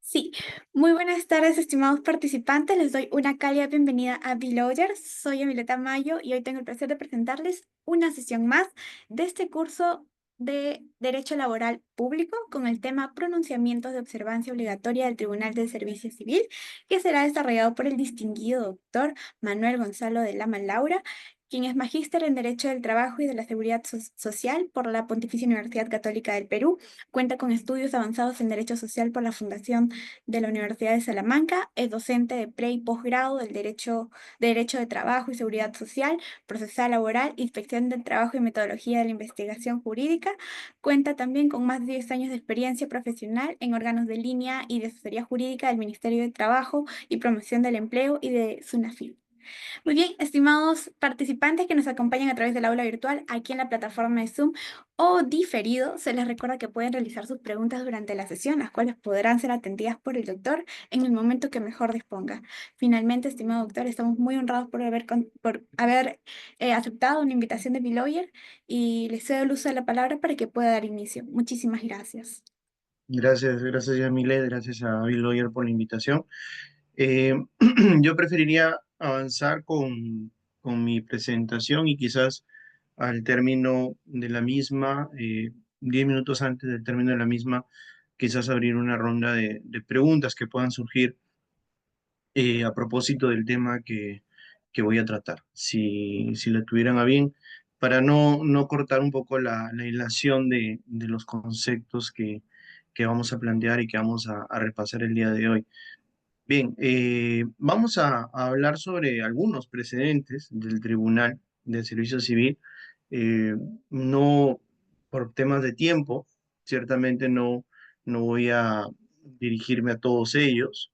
Sí, muy buenas tardes, estimados participantes. Les doy una cálida bienvenida a Beloyer. Soy Emileta Mayo y hoy tengo el placer de presentarles una sesión más de este curso de Derecho Laboral Público con el tema Pronunciamientos de observancia obligatoria del Tribunal del Servicio Civil, que será desarrollado por el distinguido doctor Manuel Gonzalo de Lama Laura, quien es magíster en Derecho del Trabajo y de la Seguridad Social por la Pontificia Universidad Católica del Perú. Cuenta con estudios avanzados en Derecho Social por la Fundación de la Universidad de Salamanca, es docente de pre y posgrado de Derecho de Trabajo y Seguridad Social, Procesal Laboral, Inspección del Trabajo y Metodología de la Investigación Jurídica. Cuenta también con más de 10 años de experiencia profesional en órganos de línea y de asesoría jurídica del Ministerio de Trabajo y Promoción del Empleo y de SUNAFIL. Muy bien, estimados participantes que nos acompañan a través del aula virtual aquí en la plataforma de Zoom o diferido, se les recuerda que pueden realizar sus preguntas durante la sesión, las cuales podrán ser atendidas por el doctor en el momento que mejor disponga. Finalmente, estimado doctor, estamos muy honrados por haber aceptado una invitación de Beloyer y les cedo el uso de la palabra para que pueda dar inicio. Muchísimas gracias. Gracias Yamile, gracias a Bill Lawyer por la invitación. Eh, yo preferiría avanzar con mi presentación y quizás al término de la misma, 10 minutos antes del término de la misma, quizás abrir una ronda de preguntas que puedan surgir a propósito del tema que voy a tratar, si lo tuvieran a bien, para no cortar un poco la hilación de los conceptos que vamos a plantear y que vamos a repasar el día de hoy. Bien, vamos a hablar sobre algunos precedentes del Tribunal del Servicio Civil, eh, no por temas de tiempo, ciertamente no voy a dirigirme a todos ellos,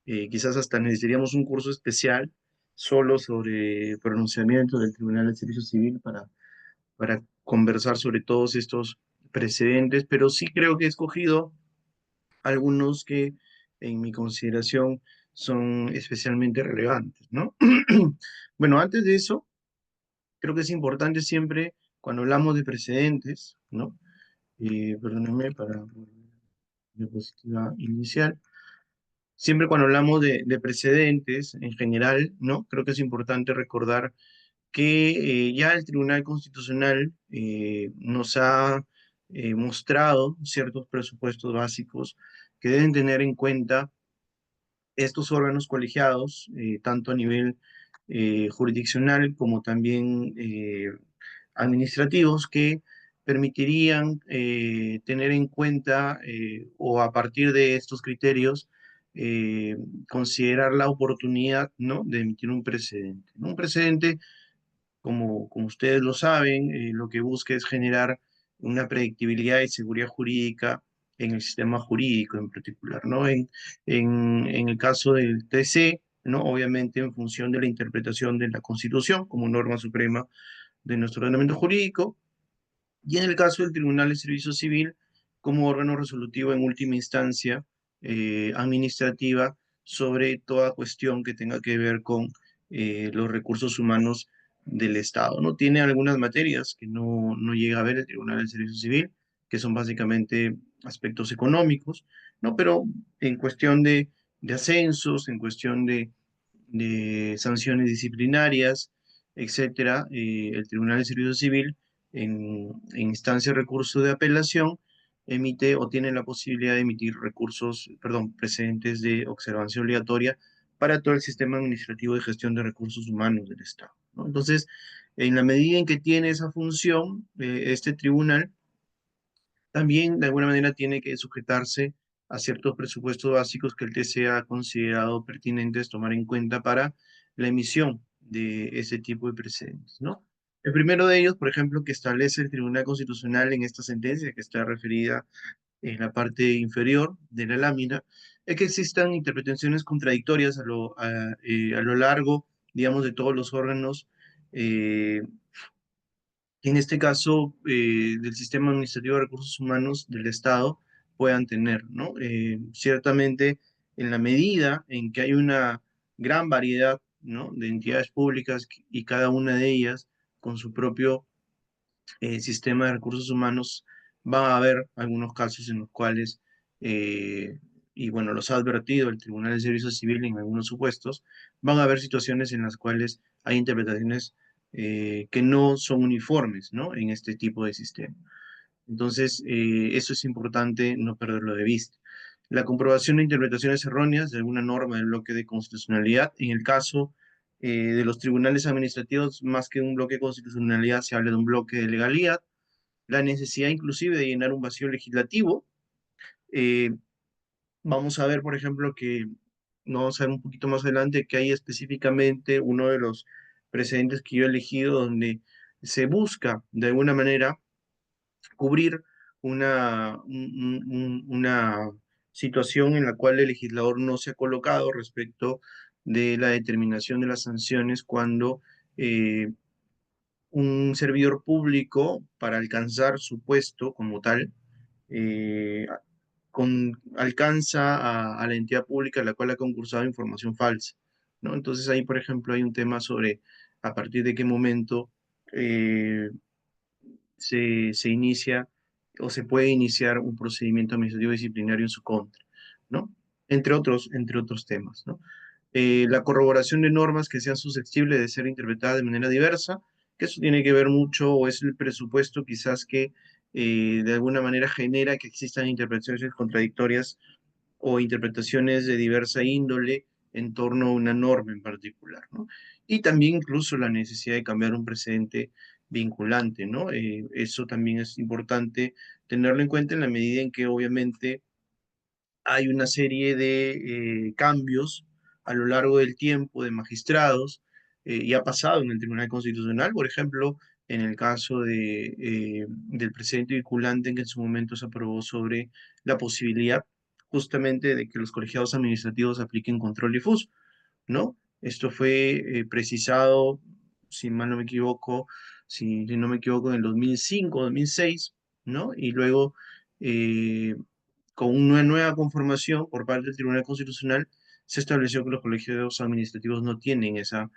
quizás hasta necesitaríamos un curso especial solo sobre pronunciamiento del Tribunal de Servicio Civil para conversar sobre todos estos precedentes, pero sí creo que he escogido algunos que en mi consideración son especialmente relevantes, ¿no? Bueno, antes de eso, creo que es importante siempre, cuando hablamos de precedentes, ¿no? Perdónenme para la diapositiva inicial. Siempre cuando hablamos de precedentes en general, ¿no? Creo que es importante recordar que ya el Tribunal Constitucional nos ha mostrado ciertos presupuestos básicos que deben tener en cuenta estos órganos colegiados, tanto a nivel jurisdiccional como también administrativos, que permitirían tener en cuenta o a partir de estos criterios eh, considerar la oportunidad, ¿no?, de emitir un precedente. ¿No? Un precedente, como ustedes lo saben, lo que busca es generar una predictibilidad y seguridad jurídica en el sistema jurídico en particular, ¿no? En el caso del TC, ¿no? Obviamente en función de la interpretación de la Constitución como norma suprema de nuestro ordenamiento jurídico, y en el caso del Tribunal de Servicio Civil como órgano resolutivo en última instancia administrativa sobre toda cuestión que tenga que ver con los recursos humanos del Estado, ¿no? Tiene algunas materias que no llega a ver el Tribunal del Servicio Civil, que son básicamente aspectos económicos, ¿no? Pero en cuestión de ascensos, en cuestión de sanciones disciplinarias, etcétera, el Tribunal de Servicio Civil en instancia de recurso de apelación emite o tiene la posibilidad de emitir recursos, perdón, precedentes de observancia obligatoria para todo el sistema administrativo de gestión de recursos humanos del Estado, ¿no? Entonces, en la medida en que tiene esa función, este tribunal también de alguna manera tiene que sujetarse a ciertos presupuestos básicos que el TC ha considerado pertinentes tomar en cuenta para la emisión de ese tipo de precedentes, ¿no? El primero de ellos, por ejemplo, que establece el Tribunal Constitucional en esta sentencia, que está referida en la parte inferior de la lámina, es que existan interpretaciones contradictorias a lo largo, digamos, de todos los órganos en este caso del sistema administrativo de recursos humanos del Estado puedan tener, ¿no? Ciertamente, en la medida en que hay una gran variedad, ¿no?, de entidades públicas y cada una de ellas con su propio sistema de recursos humanos, va a haber algunos casos en los cuales y bueno, los ha advertido el Tribunal de Servicio Civil en algunos supuestos, van a haber situaciones en las cuales hay interpretaciones que no son uniformes, ¿no? En este tipo de sistema. Entonces, eso es importante no perderlo de vista. La comprobación de interpretaciones erróneas de alguna norma del bloque de constitucionalidad, en el caso de los tribunales administrativos, más que un bloque de constitucionalidad, se habla de un bloque de legalidad, la necesidad inclusive de llenar un vacío legislativo. Eh, Vamos a ver, por ejemplo, que, no vamos a ver un poquito más adelante, que hay específicamente uno de los precedentes que yo he elegido donde se busca, de alguna manera, cubrir una situación en la cual el legislador no se ha colocado respecto de la determinación de las sanciones cuando eh, un servidor público, para alcanzar su puesto como tal, eh, alcanza a la entidad pública a la cual ha concursado información falsa, ¿no? Entonces ahí, por ejemplo, hay un tema sobre a partir de qué momento eh, se inicia o se puede iniciar un procedimiento administrativo disciplinario en su contra, ¿no? Entre otros temas, ¿no? La corroboración de normas que sean susceptibles de ser interpretadas de manera diversa, que eso tiene que ver mucho, o es el presupuesto quizás que de alguna manera genera que existan interpretaciones contradictorias o interpretaciones de diversa índole en torno a una norma en particular, ¿no? Y también incluso la necesidad de cambiar un precedente vinculante, ¿no? Eso también es importante tenerlo en cuenta en la medida en que obviamente hay una serie de cambios a lo largo del tiempo de magistrados y ha pasado en el Tribunal Constitucional, por ejemplo, en el caso del precedente vinculante en que en su momento se aprobó sobre la posibilidad justamente de que los colegiados administrativos apliquen control difuso, ¿no? Esto fue precisado, si mal no me equivoco, si no me equivoco, en el 2005, 2006, ¿no? Y luego, eh, con una nueva conformación por parte del Tribunal Constitucional, se estableció que los colegios administrativos no tienen esa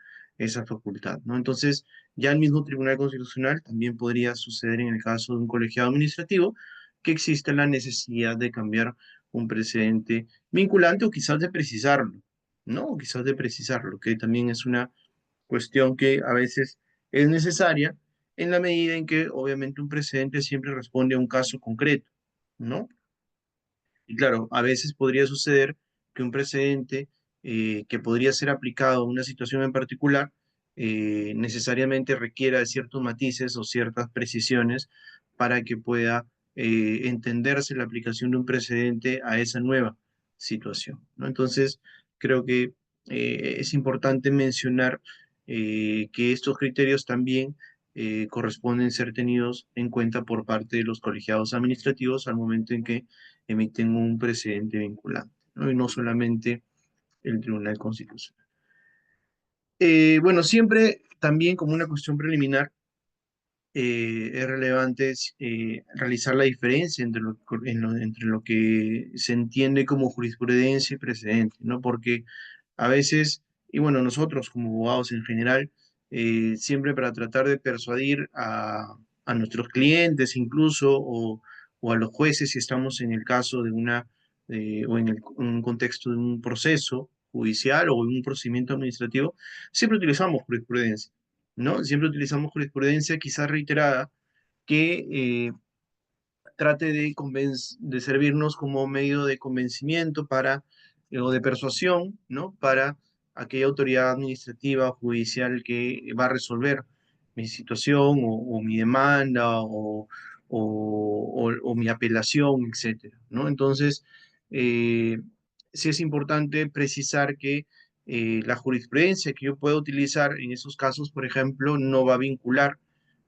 facultad, ¿no? Entonces, ya el mismo Tribunal Constitucional también podría suceder en el caso de un colegiado administrativo que exista la necesidad de cambiar un precedente vinculante o quizás de precisarlo, ¿no? O quizás de precisarlo, que también es una cuestión que a veces es necesaria en la medida en que obviamente un precedente siempre responde a un caso concreto, ¿no? Y claro, a veces podría suceder que un precedente que podría ser aplicado a una situación en particular necesariamente requiera de ciertos matices o ciertas precisiones para que pueda entenderse la aplicación de un precedente a esa nueva situación, ¿no? Entonces, creo que es importante mencionar que estos criterios también corresponden ser tenidos en cuenta por parte de los colegiados administrativos al momento en que emiten un precedente vinculante, ¿no? Y no solamente el Tribunal Constitucional. Bueno, siempre también como una cuestión preliminar es relevante realizar la diferencia entre lo que se entiende como jurisprudencia y precedente, ¿no? Porque a veces, y bueno, nosotros como abogados en general, siempre para tratar de persuadir a nuestros clientes incluso o a los jueces si estamos en el caso de o en un contexto de un proceso judicial o en un procedimiento administrativo, siempre utilizamos jurisprudencia, ¿no? Siempre utilizamos jurisprudencia quizás reiterada que trate de servirnos como medio de convencimiento o de persuasión, ¿no? Para aquella autoridad administrativa o judicial que va a resolver mi situación o mi demanda o mi apelación, etcétera, ¿no? Entonces, eh, sí es importante precisar que la jurisprudencia que yo puedo utilizar en esos casos, por ejemplo, no va a vincular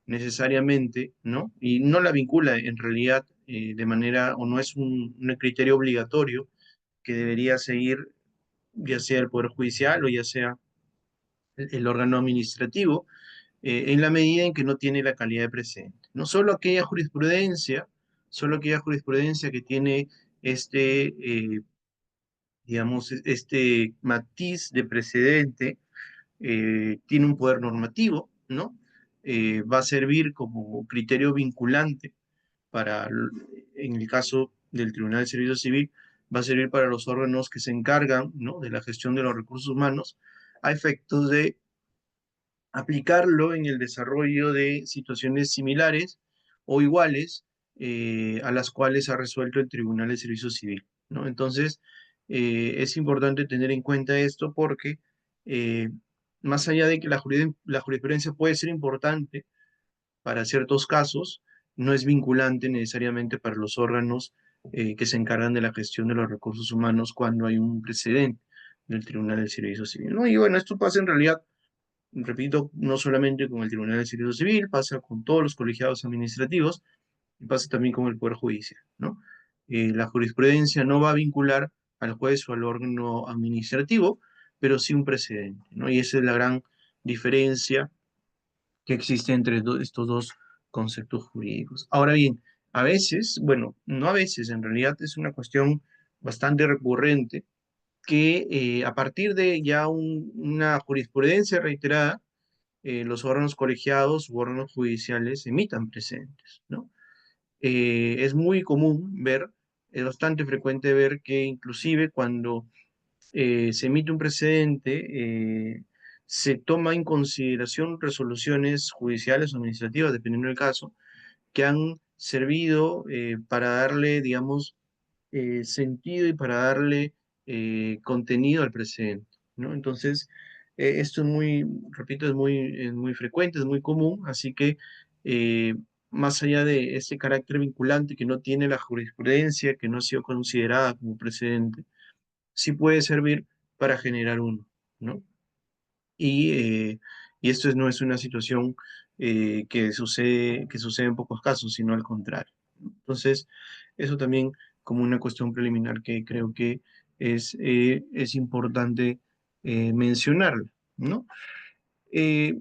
necesariamente, ¿no? Y no la vincula en realidad de manera, o no es un criterio obligatorio que debería seguir ya sea el Poder Judicial o ya sea el órgano administrativo, en la medida en que no tiene la calidad de precedente. No solo aquella jurisprudencia que tiene digamos, este matiz de precedente, tiene un poder normativo, ¿no? Va a servir como criterio vinculante para, en el caso del Tribunal de Servicio Civil, va a servir para los órganos que se encargan, ¿no?, de la gestión de los recursos humanos, a efectos de aplicarlo en el desarrollo de situaciones similares o iguales a las cuales ha resuelto el Tribunal de Servicio Civil, ¿no? Entonces, es importante tener en cuenta esto porque, eh, más allá de que la jurisprudencia puede ser importante para ciertos casos, no es vinculante necesariamente para los órganos que se encargan de la gestión de los recursos humanos cuando hay un precedente del Tribunal del Servicio Civil, ¿no? Y bueno, esto pasa en realidad, repito, no solamente con el Tribunal del Servicio Civil, pasa con todos los colegiados administrativos y pasa también con el Poder Judicial, ¿no? La jurisprudencia no va a vincular al juez o al órgano administrativo, pero sí un precedente, ¿no? Y esa es la gran diferencia que existe entre estos dos conceptos jurídicos. Ahora bien, a veces, bueno, no a veces, en realidad es una cuestión bastante recurrente que a partir de ya una jurisprudencia reiterada, los órganos colegiados u órganos judiciales emitan precedentes, ¿no? Es muy común ver, es bastante frecuente ver que inclusive cuando se emite un precedente, se toma en consideración resoluciones judiciales o administrativas, dependiendo del caso, que han servido para darle, digamos, sentido y para darle contenido al precedente, ¿no? Entonces, esto es muy, repito, es muy frecuente, es muy común, así que eh, más allá de este carácter vinculante que no tiene la jurisprudencia, que no ha sido considerada como precedente, sí puede servir para generar uno, ¿no? Y, eh, y esto no es una situación que sucede en pocos casos, sino al contrario, ¿no? Entonces, eso también como una cuestión preliminar que creo que es importante mencionarla, ¿no? Eh,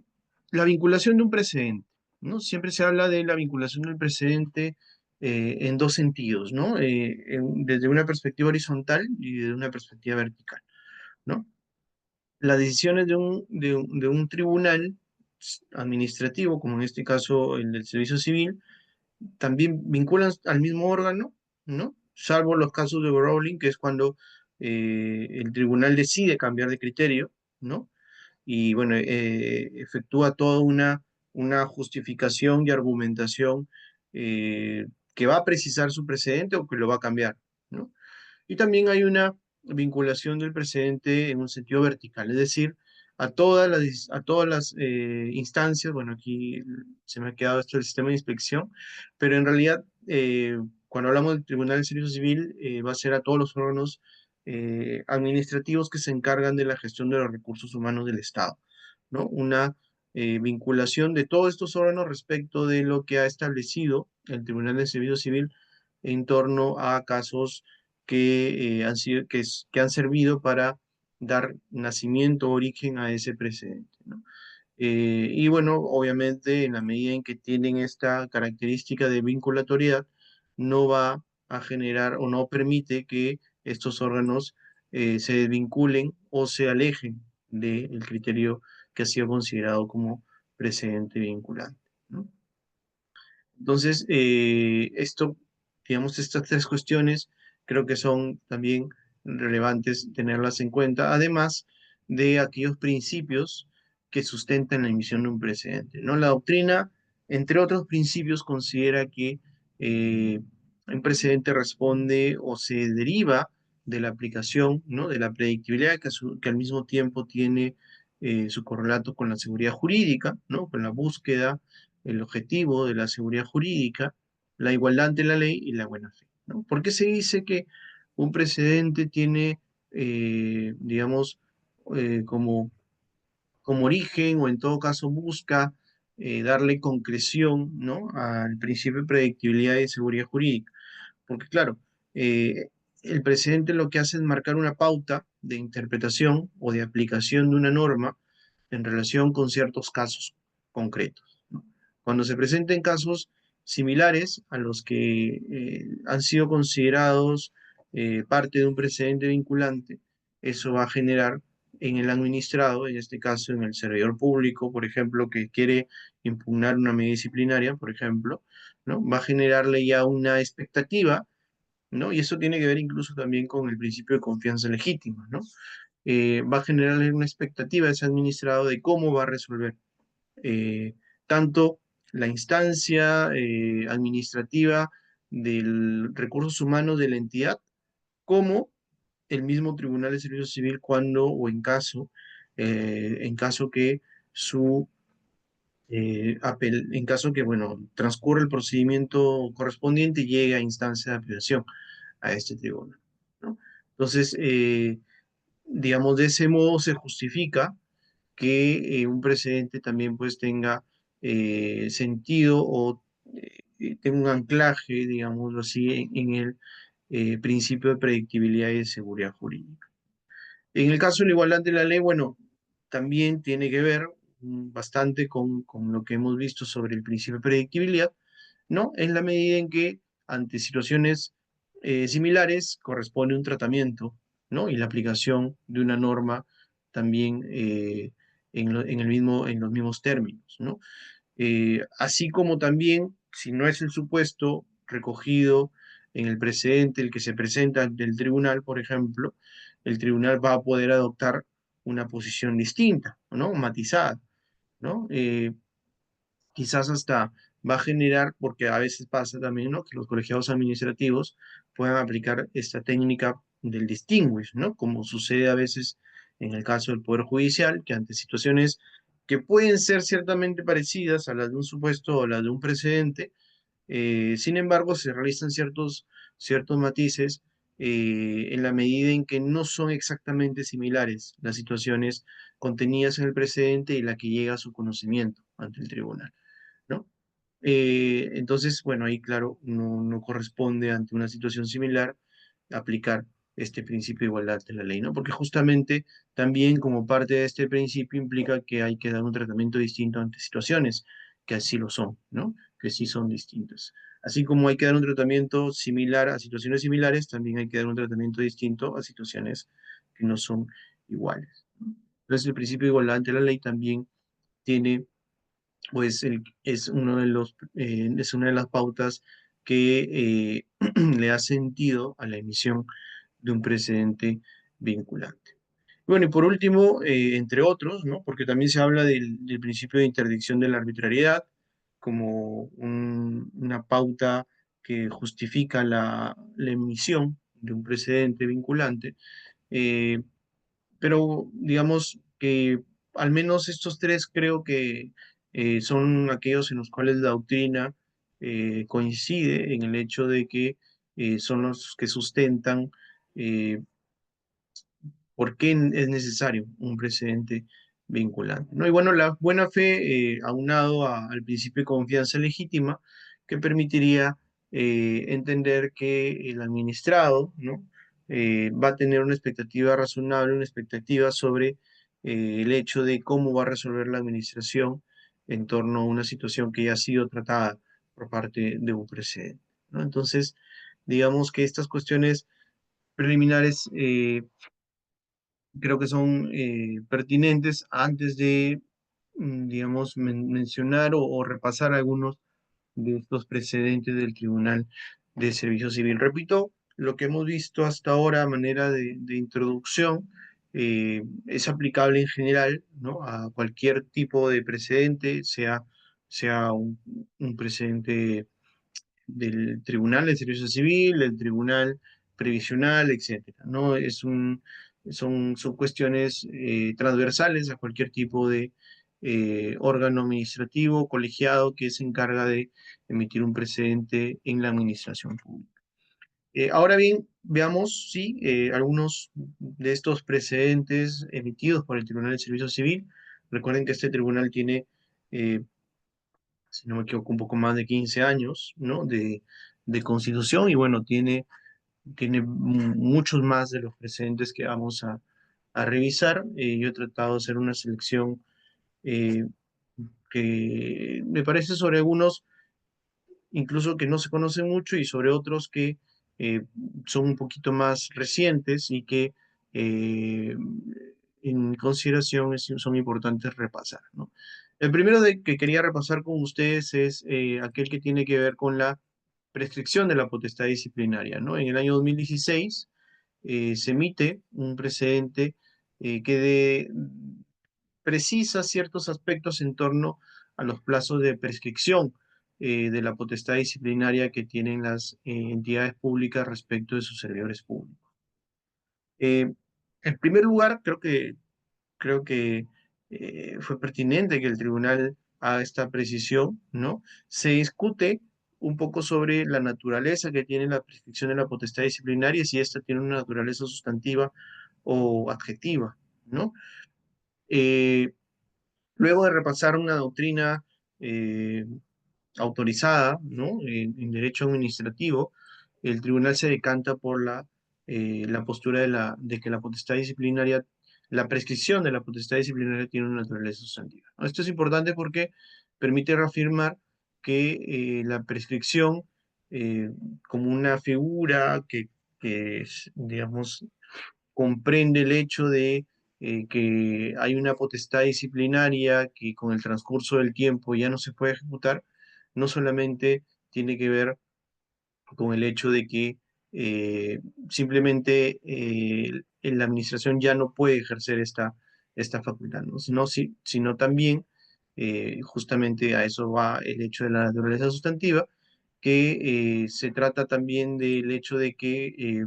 la vinculación de un precedente, ¿no? Siempre se habla de la vinculación del precedente en dos sentidos, ¿no? Desde una perspectiva horizontal y desde una perspectiva vertical, ¿no? Las decisiones de un tribunal administrativo, como en este caso el del Servicio Civil, también vinculan al mismo órgano, ¿no? Salvo los casos de Rowling, que es cuando el tribunal decide cambiar de criterio, ¿no? Y bueno, efectúa toda una justificación y argumentación que va a precisar su precedente o que lo va a cambiar, ¿no? Y también hay una vinculación del precedente en un sentido vertical, es decir, a todas las instancias, bueno, aquí se me ha quedado esto del sistema de inspección, pero en realidad, cuando hablamos del Tribunal de Servicio Civil, va a ser a todos los órganos administrativos que se encargan de la gestión de los recursos humanos del Estado, ¿no? Una vinculación de todos estos órganos respecto de lo que ha establecido el Tribunal de Servicio Civil en torno a casos que, han sido, que han servido para dar nacimiento, origen a ese precedente, ¿no? Y bueno, obviamente en la medida en que tienen esta característica de vinculatoriedad, no va a generar o no permite que estos órganos se desvinculen o se alejen del criterio que ha sido considerado como precedente vinculante, ¿no? Entonces, esto, digamos, estas tres cuestiones creo que son también relevantes tenerlas en cuenta, además de aquellos principios que sustentan la emisión de un precedente, ¿no? La doctrina, entre otros principios, considera que eh, un precedente responde o se deriva de la aplicación, ¿no?, de la predictibilidad que al mismo tiempo tiene su correlato con la seguridad jurídica, ¿no?, con la búsqueda el objetivo de la seguridad jurídica, la igualdad ante la ley y la buena fe, ¿no? ¿Por qué se dice que un precedente tiene, digamos, como, como origen o en todo caso busca darle concreción, ¿no?, al principio de predictibilidad y seguridad jurídica? Porque claro, el precedente lo que hace es marcar una pauta de interpretación o de aplicación de una norma en relación con ciertos casos concretos, ¿no? Cuando se presenten casos similares a los que han sido considerados parte de un precedente vinculante, eso va a generar en el administrado, en este caso en el servidor público, por ejemplo, que quiere impugnar una medida disciplinaria, por ejemplo, ¿no?, va a generarle ya una expectativa ¿no? Y eso tiene que ver incluso también con el principio de confianza legítima, ¿no? Va a generar una expectativa a ese administrado de cómo va a resolver eh, tanto la instancia administrativa del recursos humanos de la entidad como el mismo Tribunal de Servicio Civil cuando o en caso que en caso que, bueno, transcurra el procedimiento correspondiente y llegue a instancia de apelación a este tribunal, ¿no? Entonces, digamos, de ese modo se justifica que un precedente también pues tenga sentido o tenga un anclaje, digámoslo así, en el principio de predictibilidad y de seguridad jurídica. En el caso de la igualdad de la ley, bueno, también tiene que ver bastante con lo que hemos visto sobre el principio de predictibilidad, ¿no? En la medida en que ante situaciones similares corresponde un tratamiento, ¿no? Y la aplicación de una norma también en los mismos términos, ¿no? Así como también, si no es el supuesto recogido en el precedente, el que se presenta ante el tribunal, por ejemplo, el tribunal va a poder adoptar una posición distinta, ¿no? Matizada, ¿no? Quizás hasta va a generar, porque a veces pasa también, ¿no? Que los colegiados administrativos puedan aplicar esta técnica del distinguish, ¿no? Como sucede a veces en el caso del Poder Judicial, que ante situaciones que pueden ser ciertamente parecidas a las de un supuesto o las de un precedente, sin embargo, se realizan ciertos matices en la medida en que no son exactamente similares las situaciones contenidas en el precedente y la que llega a su conocimiento ante el tribunal, ¿no? Entonces, bueno, ahí claro, no corresponde ante una situación similar aplicar este principio de igualdad de la ley, ¿no? Porque justamente también como parte de este principio implica que hay que dar un tratamiento distinto ante situaciones que así lo son, ¿no? Que sí son distintas. Así como hay que dar un tratamiento similar a situaciones similares, también hay que dar un tratamiento distinto a situaciones que no son iguales, ¿no? Entonces, el principio de igualdad ante la ley también tiene pues es una de las pautas que le da sentido a la emisión de un precedente vinculante. Bueno, y por último, entre otros, ¿no? Porque también se habla del principio de interdicción de la arbitrariedad como una pauta que justifica la emisión de un precedente vinculante. eh, pero digamos que al menos estos tres creo que son aquellos en los cuales la doctrina coincide en el hecho de que son los que sustentan eh, por qué es necesario un precedente vinculante, ¿no? Y bueno, la buena fe, aunado al principio de confianza legítima, que permitiría entender que el administrado, ¿no? Va a tener una expectativa razonable, una expectativa sobre el hecho de cómo va a resolver la administración en torno a una situación que ya ha sido tratada por parte de un precedente, ¿no? Entonces, digamos que estas cuestiones preliminares creo que son pertinentes antes de, digamos, mencionar o repasar algunos de estos precedentes del Tribunal de Servicio Civil. Repito, lo que hemos visto hasta ahora a manera de introducción es aplicable en general, ¿no? A cualquier tipo de precedente, sea un precedente del Tribunal de Servicio Civil, del Tribunal Previsional, etcétera, ¿no? Son cuestiones transversales a cualquier tipo de órgano administrativo, colegiado que se encarga de emitir un precedente en la administración pública. Ahora bien, veamos, sí, algunos de estos precedentes emitidos por el Tribunal de Servicio Civil. Recuerden que este tribunal tiene eh, si no me equivoco, un poco más de 15 años, ¿no? De constitución y bueno, tiene muchos más de los precedentes que vamos a revisar. Yo he tratado de hacer una selección eh, que me parece sobre algunos incluso que no se conocen mucho y sobre otros que eh, son un poquito más recientes y que eh, en consideración son importantes repasar, ¿no? El primero que quería repasar con ustedes es aquel que tiene que ver con la prescripción de la potestad disciplinaria, ¿no? En el año 2016 se emite un precedente precisa ciertos aspectos en torno a los plazos de prescripción de la potestad disciplinaria que tienen las entidades públicas respecto de sus servidores públicos. En primer lugar, creo que fue pertinente que el tribunal haga esta precisión, ¿no? Se discute un poco sobre la naturaleza que tiene la prescripción de la potestad disciplinaria, si esta tiene una naturaleza sustantiva o adjetiva, ¿no? Eh, Luego de repasar una doctrina eh, autorizada, ¿no? En derecho administrativo, el tribunal se decanta por la postura de que la potestad disciplinaria, la prescripción de la potestad disciplinaria tiene una naturaleza sustantiva, ¿no? Esto es importante porque permite reafirmar que la prescripción, eh, como una figura digamos, comprende el hecho de que hay una potestad disciplinaria que con el transcurso del tiempo ya no se puede ejecutar, no solamente tiene que ver con el hecho de que simplemente la administración ya no puede ejercer esta facultad, ¿no? Sino también, justamente a eso va el hecho de la naturaleza sustantiva, que se trata también del hecho de que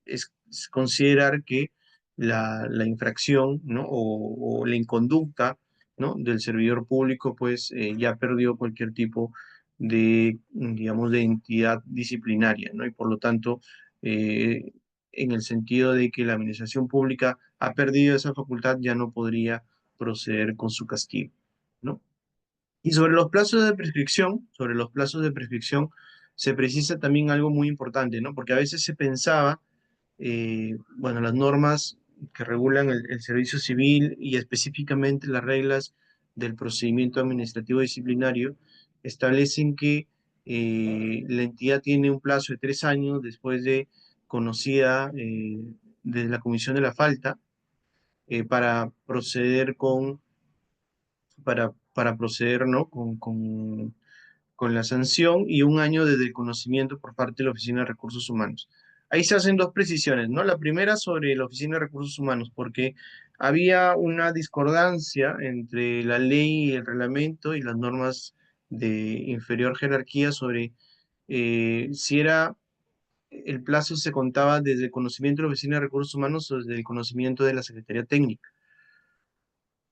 es considerar que la infracción, ¿no? O la inconducta, ¿no? del servidor público, pues ya perdió cualquier tipo digamos, de entidad disciplinaria, ¿no? Y por lo tanto, en el sentido de que la administración pública ha perdido esa facultad, ya no podría proceder con su castigo, ¿no? Y sobre los plazos de prescripción, se precisa también algo muy importante, ¿no? Porque a veces se pensaba, bueno, las normas que regulan el servicio civil y específicamente las reglas del procedimiento administrativo disciplinario establecen que la entidad tiene un plazo de 3 años después de conocida desde la comisión de la falta para proceder para proceder, ¿no? con la sanción y 1 año desde el conocimiento por parte de la Oficina de Recursos Humanos. Ahí se hacen dos precisiones, ¿no? La primera sobre la Oficina de Recursos Humanos, porque había una discordancia entre la ley y el reglamento y las normas de inferior jerarquía sobre si el plazo se contaba desde el conocimiento de la Oficina de Recursos Humanos o desde el conocimiento de la Secretaría Técnica,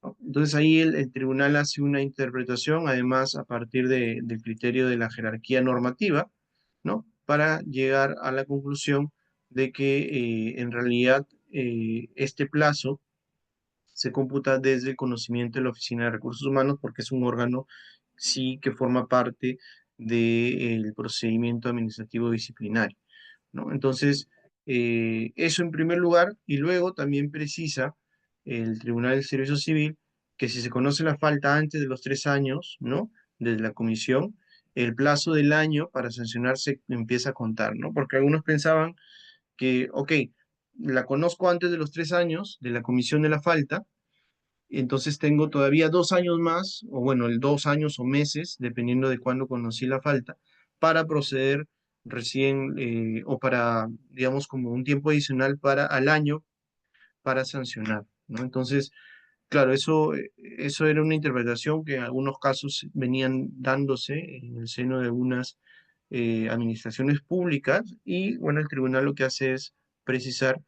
¿no? Entonces ahí el tribunal hace una interpretación, además a partir del criterio de la jerarquía normativa, ¿no? Para llegar a la conclusión de que en realidad este plazo se computa desde el conocimiento de la Oficina de Recursos Humanos porque es un órgano, sí, que forma parte del procedimiento administrativo disciplinario, ¿no? Entonces, eso en primer lugar, y luego también precisa el Tribunal del Servicio Civil que si se conoce la falta antes de los 3 años, ¿no? Desde la comisión, el plazo del año para sancionarse empieza a contar, ¿no? Porque algunos pensaban que, ok, la conozco antes de los 3 años de la comisión de la falta, entonces tengo todavía 2 años más, o bueno, el 2 años o meses, dependiendo de cuándo conocí la falta, para proceder recién, o para, digamos, como un tiempo adicional al año para sancionar, ¿no? Entonces, claro, eso era una interpretación que en algunos casos venían dándose en el seno de algunas administraciones públicas y, bueno, el tribunal lo que hace es precisar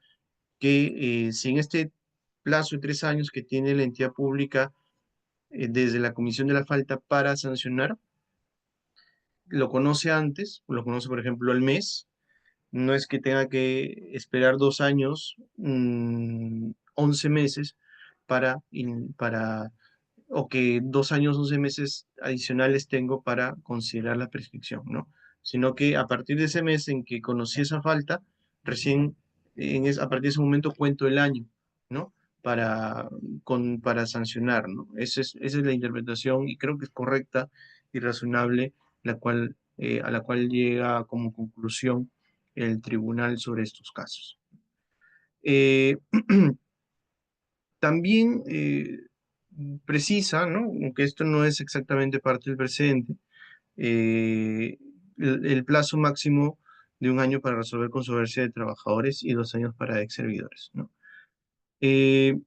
que si en este plazo de 3 años que tiene la entidad pública desde la comisión de la falta para sancionar, lo conoce antes, lo conoce por ejemplo al mes, no es que tenga que esperar 2 años, 11 meses para, o que 2 años, 11 meses adicionales tengo para considerar la prescripción, ¿no? Sino que a partir de ese mes en que conocí esa falta, recién a partir de ese momento cuento el año, ¿no? Para, para sancionar, ¿no? Esa es la interpretación y creo que es correcta y razonable a la cual llega como conclusión el tribunal sobre estos casos. Eh, También precisa, ¿no? Aunque esto no es exactamente parte del presente, eh, el plazo máximo de 1 año para resolver controversia de trabajadores y 2 años para ex servidores, ¿no? Eh,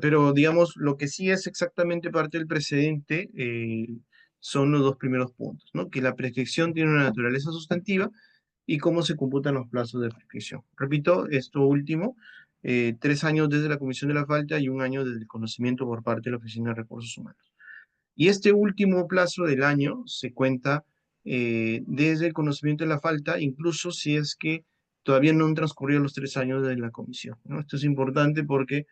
pero digamos, lo que sí es exactamente parte del precedente son los dos primeros puntos, ¿no? Que la prescripción tiene una naturaleza sustantiva y cómo se computan los plazos de prescripción. Repito, esto último, 3 años desde la comisión de la falta y 1 año desde el conocimiento por parte de la Oficina de Recursos Humanos. Y este último plazo del año se cuenta desde el conocimiento de la falta, incluso si es que todavía no han transcurrido los 3 años de la comisión, ¿no? Esto es importante porque,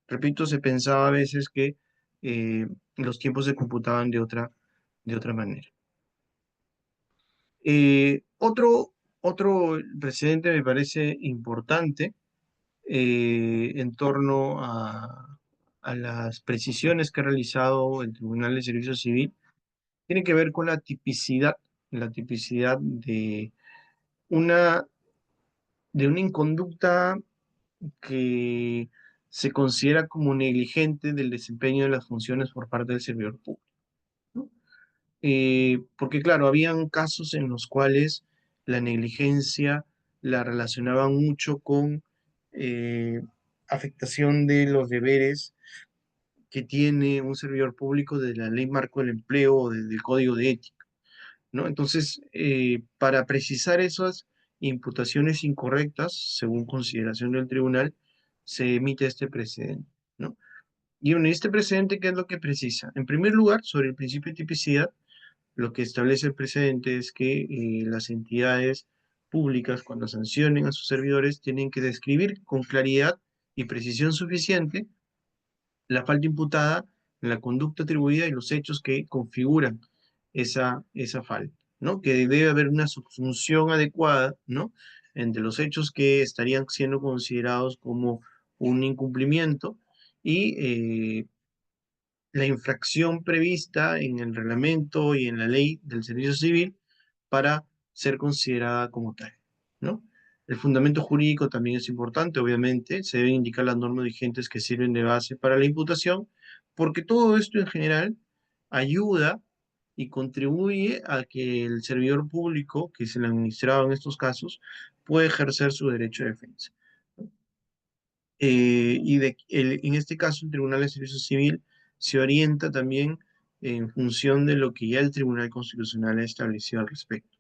repito, se pensaba a veces que eh, los tiempos se computaban de otra manera. Otro precedente me parece importante en torno a las precisiones que ha realizado el Tribunal de Servicio Civil tiene que ver con la tipicidad una, de una inconducta que se considera como negligente del desempeño de las funciones por parte del servidor público, ¿no? Porque claro, habían casos en los cuales la negligencia la relacionaban mucho con eh, afectación de los deberes que tiene un servidor público de la Ley Marco del Empleo o del Código de Ética, ¿no? Entonces, para precisar esas imputaciones incorrectas, según consideración del tribunal, se emite este precedente, ¿no? Y bueno, este precedente, ¿qué es lo que precisa? En primer lugar, sobre el principio de tipicidad, lo que establece el precedente es que las entidades públicas, cuando sancionen a sus servidores, tienen que describir con claridad y precisión suficiente la falta imputada, la conducta atribuida y los hechos que configuran esa falta, ¿no? Que debe haber una subsunción adecuada, ¿no? Entre los hechos que estarían siendo considerados como un incumplimiento y la infracción prevista en el reglamento y en la ley del servicio civil para ser considerada como tal, ¿no? El fundamento jurídico también es importante, obviamente, se deben indicar las normas vigentes que sirven de base para la imputación, porque todo esto en general ayuda y contribuye a que el servidor público, que es el administrado en estos casos, pueda ejercer su derecho de defensa. En este caso, el Tribunal de Servicio Civil se orienta también en función de lo que ya el Tribunal Constitucional ha establecido al respecto,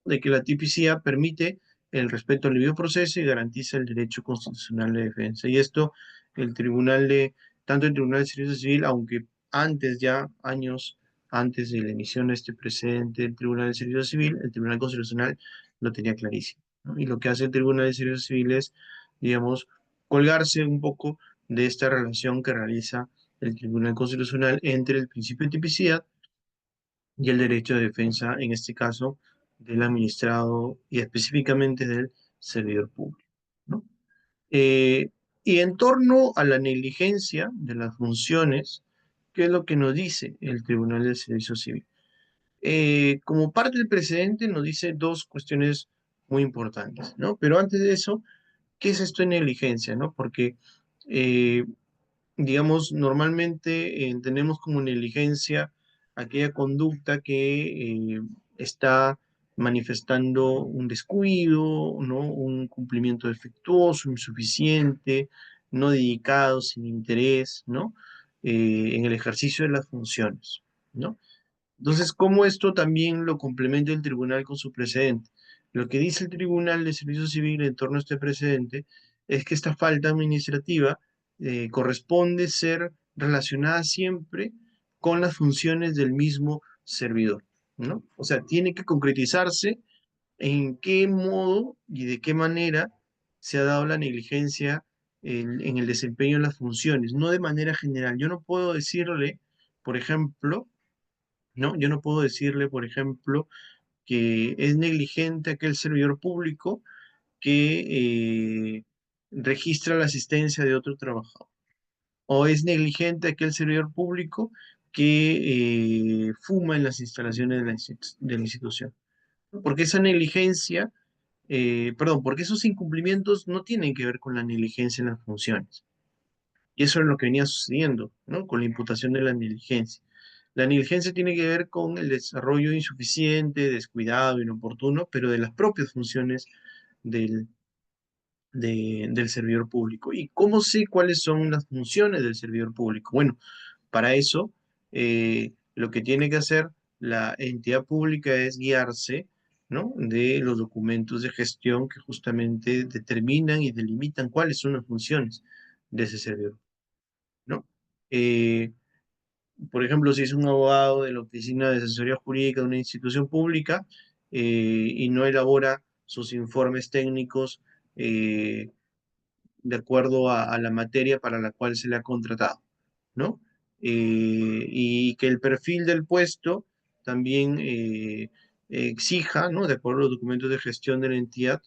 de que la tipicidad permite el respeto al debido proceso y garantiza el derecho constitucional de defensa. Y esto, el Tribunal de, tanto el Tribunal de Servicio Civil, aunque antes ya, años antes de la emisión de este precedente del Tribunal de Servicio Civil, el Tribunal Constitucional lo tenía clarísimo, ¿no? Y lo que hace el Tribunal de Servicio Civil es, digamos, colgarse un poco de esta relación que realiza el Tribunal Constitucional entre el principio de tipicidad y el derecho de defensa, en este caso, del administrado y específicamente del servidor público, ¿no? Eh, y en torno a la negligencia de las funciones, ¿qué es lo que nos dice el Tribunal del Servicio Civil? Como parte del precedente nos dice dos cuestiones muy importantes, ¿no? Pero antes de eso, ¿qué es esto de negligencia, no? Porque eh, digamos, normalmente entendemos como negligencia aquella conducta que está manifestando un descuido, ¿no? Un cumplimiento defectuoso, insuficiente, no dedicado, sin interés, ¿no? En el ejercicio de las funciones, ¿no? Entonces, ¿cómo esto también lo complementa el tribunal con su precedente? Lo que dice el Tribunal de Servicio Civil en torno a este precedente es que esta falta administrativa corresponde ser relacionada siempre con las funciones del mismo servidor, ¿no? O sea, tiene que concretizarse en qué modo y de qué manera se ha dado la negligencia en el desempeño de las funciones, no de manera general. Yo no puedo decirle, por ejemplo, ¿no? Yo no puedo decirle, por ejemplo, que es negligente aquel servidor público que registra la asistencia de otro trabajador. O es negligente aquel servidor público que fuma en las instalaciones de la institución. Porque esa negligencia, perdón, porque esos incumplimientos no tienen que ver con la negligencia en las funciones. Y eso es lo que venía sucediendo, ¿no? Con la imputación de la negligencia. La negligencia tiene que ver con el desarrollo insuficiente, descuidado, inoportuno, pero de las propias funciones del, del servidor público. ¿Y cómo sé cuáles son las funciones del servidor público? Bueno, para eso, lo que tiene que hacer la entidad pública es guiarse, ¿no?, de los documentos de gestión que justamente determinan y delimitan cuáles son las funciones de ese servidor, ¿no? Eh, por ejemplo, si es un abogado de la Oficina de Asesoría Jurídica de una institución pública y no elabora sus informes técnicos eh, de acuerdo a la materia para la cual se le ha contratado, ¿no? Y que el perfil del puesto también exija, ¿no?, de acuerdo a los documentos de gestión de la entidad,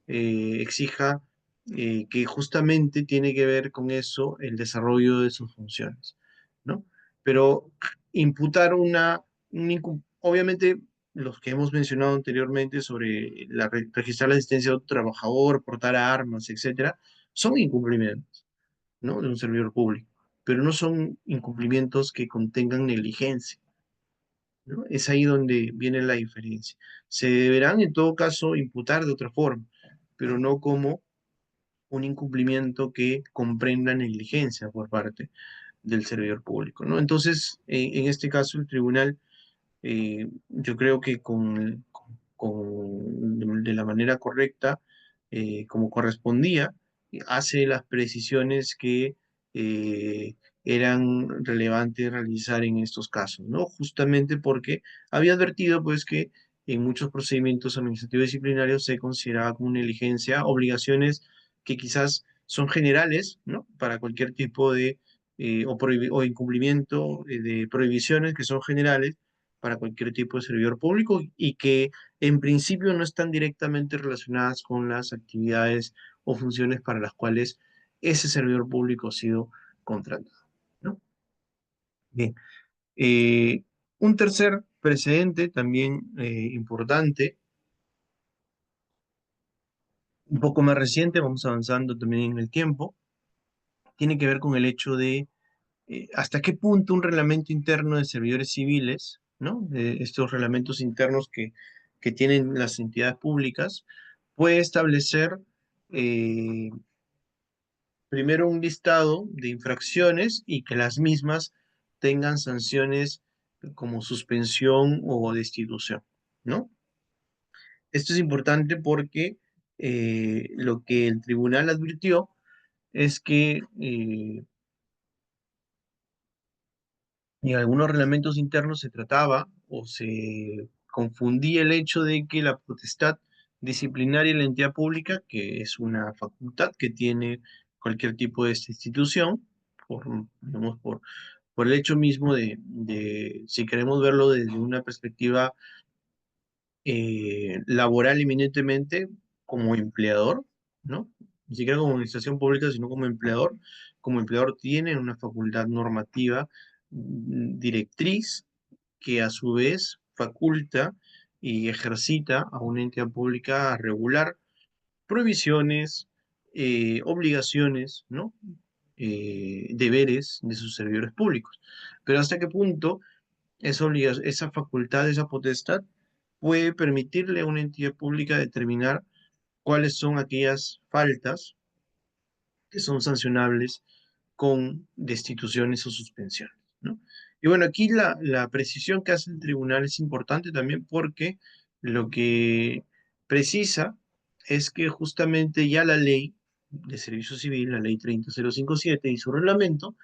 exija que justamente tiene que ver con eso el desarrollo de sus funciones, ¿no? Pero imputar obviamente los que hemos mencionado anteriormente sobre registrar la asistencia de otro trabajador, portar armas, etcétera, son incumplimientos, ¿no?, de un servidor público, pero no son incumplimientos que contengan negligencia, ¿no? Es ahí donde viene la diferencia. Se deberán en todo caso imputar de otra forma, pero no como un incumplimiento que comprenda negligencia por parte del servidor público, ¿no? Entonces, en este caso, el tribunal yo creo que de la manera correcta, como correspondía, hace las precisiones que eh, eran relevantes realizar en estos casos, ¿no? Justamente porque había advertido, pues, que en muchos procedimientos administrativos disciplinarios se consideraba como negligencia obligaciones que quizás son generales, ¿no?, para cualquier tipo de, o incumplimiento de prohibiciones que son generales para cualquier tipo de servidor público y que en principio no están directamente relacionadas con las actividades o funciones para las cuales ese servidor público ha sido contratado, ¿no? Bien. Eh, un tercer precedente también importante, un poco más reciente, vamos avanzando también en el tiempo, tiene que ver con el hecho de hasta qué punto un reglamento interno de servidores civiles, ¿no?, de estos reglamentos internos que tienen las entidades públicas, puede establecer eh, primero un listado de infracciones y que las mismas tengan sanciones como suspensión o destitución, ¿no? Esto es importante porque lo que el tribunal advirtió es que en algunos reglamentos internos se trataba o se confundía el hecho de que la potestad disciplinaria de la entidad pública, que es una facultad que tiene cualquier tipo de esta institución, por, digamos, por el hecho mismo si queremos verlo desde una perspectiva laboral eminentemente como empleador, ¿no? Ni siquiera como administración pública, sino como empleador tiene una facultad normativa directriz que a su vez faculta y ejercita a una entidad pública a regular prohibiciones, obligaciones, ¿no? Deberes de sus servidores públicos. Pero hasta qué punto esa facultad, esa potestad puede permitirle a una entidad pública determinar cuáles son aquellas faltas que son sancionables con destituciones o suspensiones, ¿no? Y bueno, aquí la precisión que hace el tribunal es importante también porque lo que precisa es que justamente ya la ley de servicio civil, la ley 30057 y su reglamento,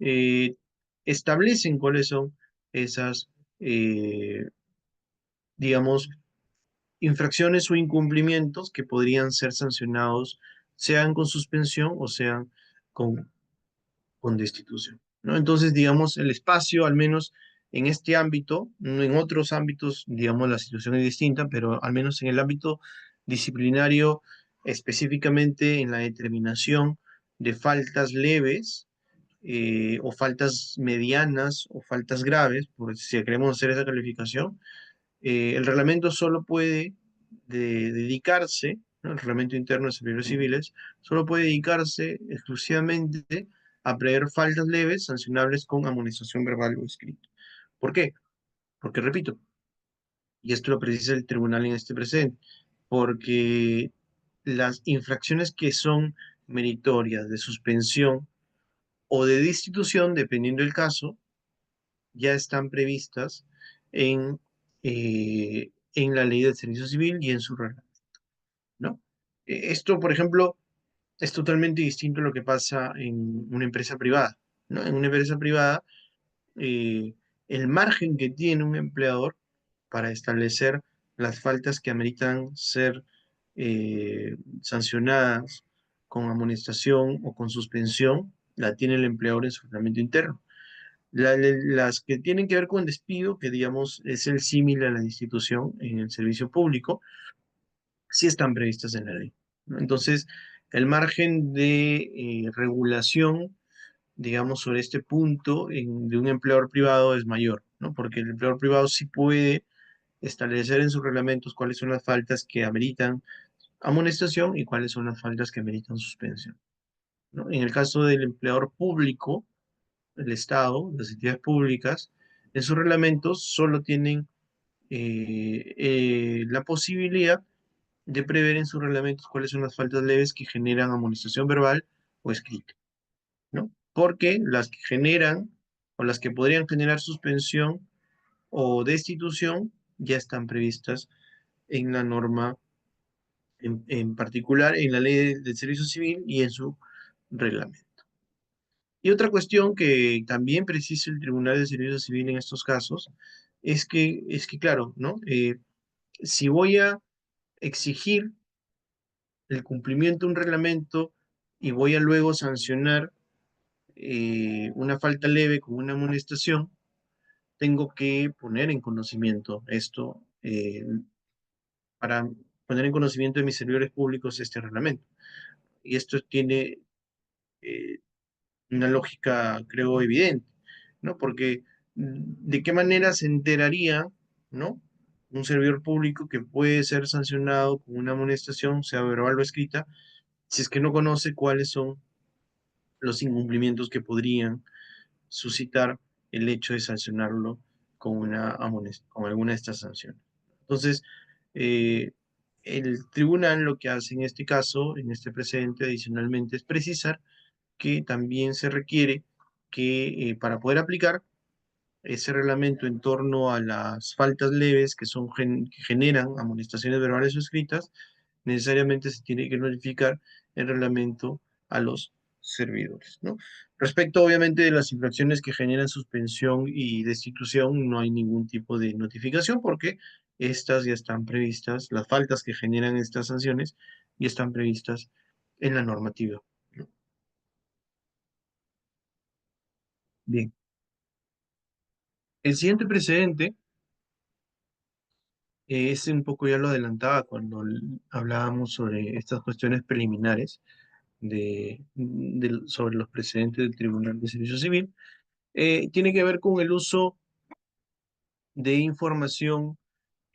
eh, establecen cuáles son esas, digamos, infracciones o incumplimientos que podrían ser sancionados, sean con suspensión o sean con destitución, ¿no? Entonces, digamos, el espacio, al menos en este ámbito, no en otros ámbitos, digamos, la situación es distinta, pero al menos en el ámbito disciplinario, específicamente en la determinación de faltas leves, o faltas medianas o faltas graves, por si queremos hacer esa calificación, el reglamento solo puede dedicarse, ¿no?, el reglamento interno de servidores civiles, solo puede dedicarse exclusivamente a prever faltas leves sancionables con amonestación verbal o escrita. ¿Por qué? Porque, repito, y esto lo precisa el tribunal en este precedente, porque las infracciones que son meritorias de suspensión o de destitución, dependiendo del caso, ya están previstas en, en la ley del servicio civil y en su reglamento, ¿no? Esto, por ejemplo, es totalmente distinto a lo que pasa en una empresa privada, ¿no? En una empresa privada, eh, el margen que tiene un empleador para establecer las faltas que ameritan ser sancionadas con amonestación o con suspensión, la tiene el empleador en su reglamento interno. Las que tienen que ver con despido, que digamos es el símil a la institución en el servicio público, sí están previstas en la ley, ¿no? Entonces, el margen de regulación, digamos, sobre este punto de un empleador privado es mayor, ¿no? Porque el empleador privado sí puede establecer en sus reglamentos cuáles son las faltas que ameritan amonestación y cuáles son las faltas que ameritan suspensión, ¿no? En el caso del empleador público, el Estado, las entidades públicas, en sus reglamentos solo tienen la posibilidad de prever en sus reglamentos cuáles son las faltas leves que generan amonestación verbal o escrita, ¿no? Porque las que generan o las que podrían generar suspensión o destitución ya están previstas en la norma, en particular en la ley del servicio civil y en su reglamento. Y otra cuestión que también precisa el Tribunal de Servicio Civil en estos casos es que claro, ¿no? Si voy a exigir el cumplimiento de un reglamento y voy a luego sancionar una falta leve con una amonestación, tengo que poner en conocimiento esto para poner en conocimiento de mis servidores públicos este reglamento. Y esto tiene eh, una lógica, creo, evidente, ¿no? Porque ¿de qué manera se enteraría, ¿no? Un servidor público que puede ser sancionado con una amonestación, sea verbal o escrita, si es que no conoce cuáles son los incumplimientos que podrían suscitar el hecho de sancionarlo con con alguna de estas sanciones. Entonces, eh, el tribunal lo que hace en este caso, en este precedente, adicionalmente, es precisar que también se requiere que para poder aplicar ese reglamento en torno a las faltas leves que generan amonestaciones verbales o escritas, necesariamente se tiene que notificar el reglamento a los servidores, ¿no? Respecto, obviamente, de las infracciones que generan suspensión y destitución, no hay ningún tipo de notificación porque estas ya están previstas, las faltas que generan estas sanciones ya están previstas en la normativa, ¿no? Bien, el siguiente precedente ese un poco ya lo adelantaba cuando hablábamos sobre estas cuestiones preliminares sobre los precedentes del Tribunal de Servicio Civil. Tiene que ver con el uso de información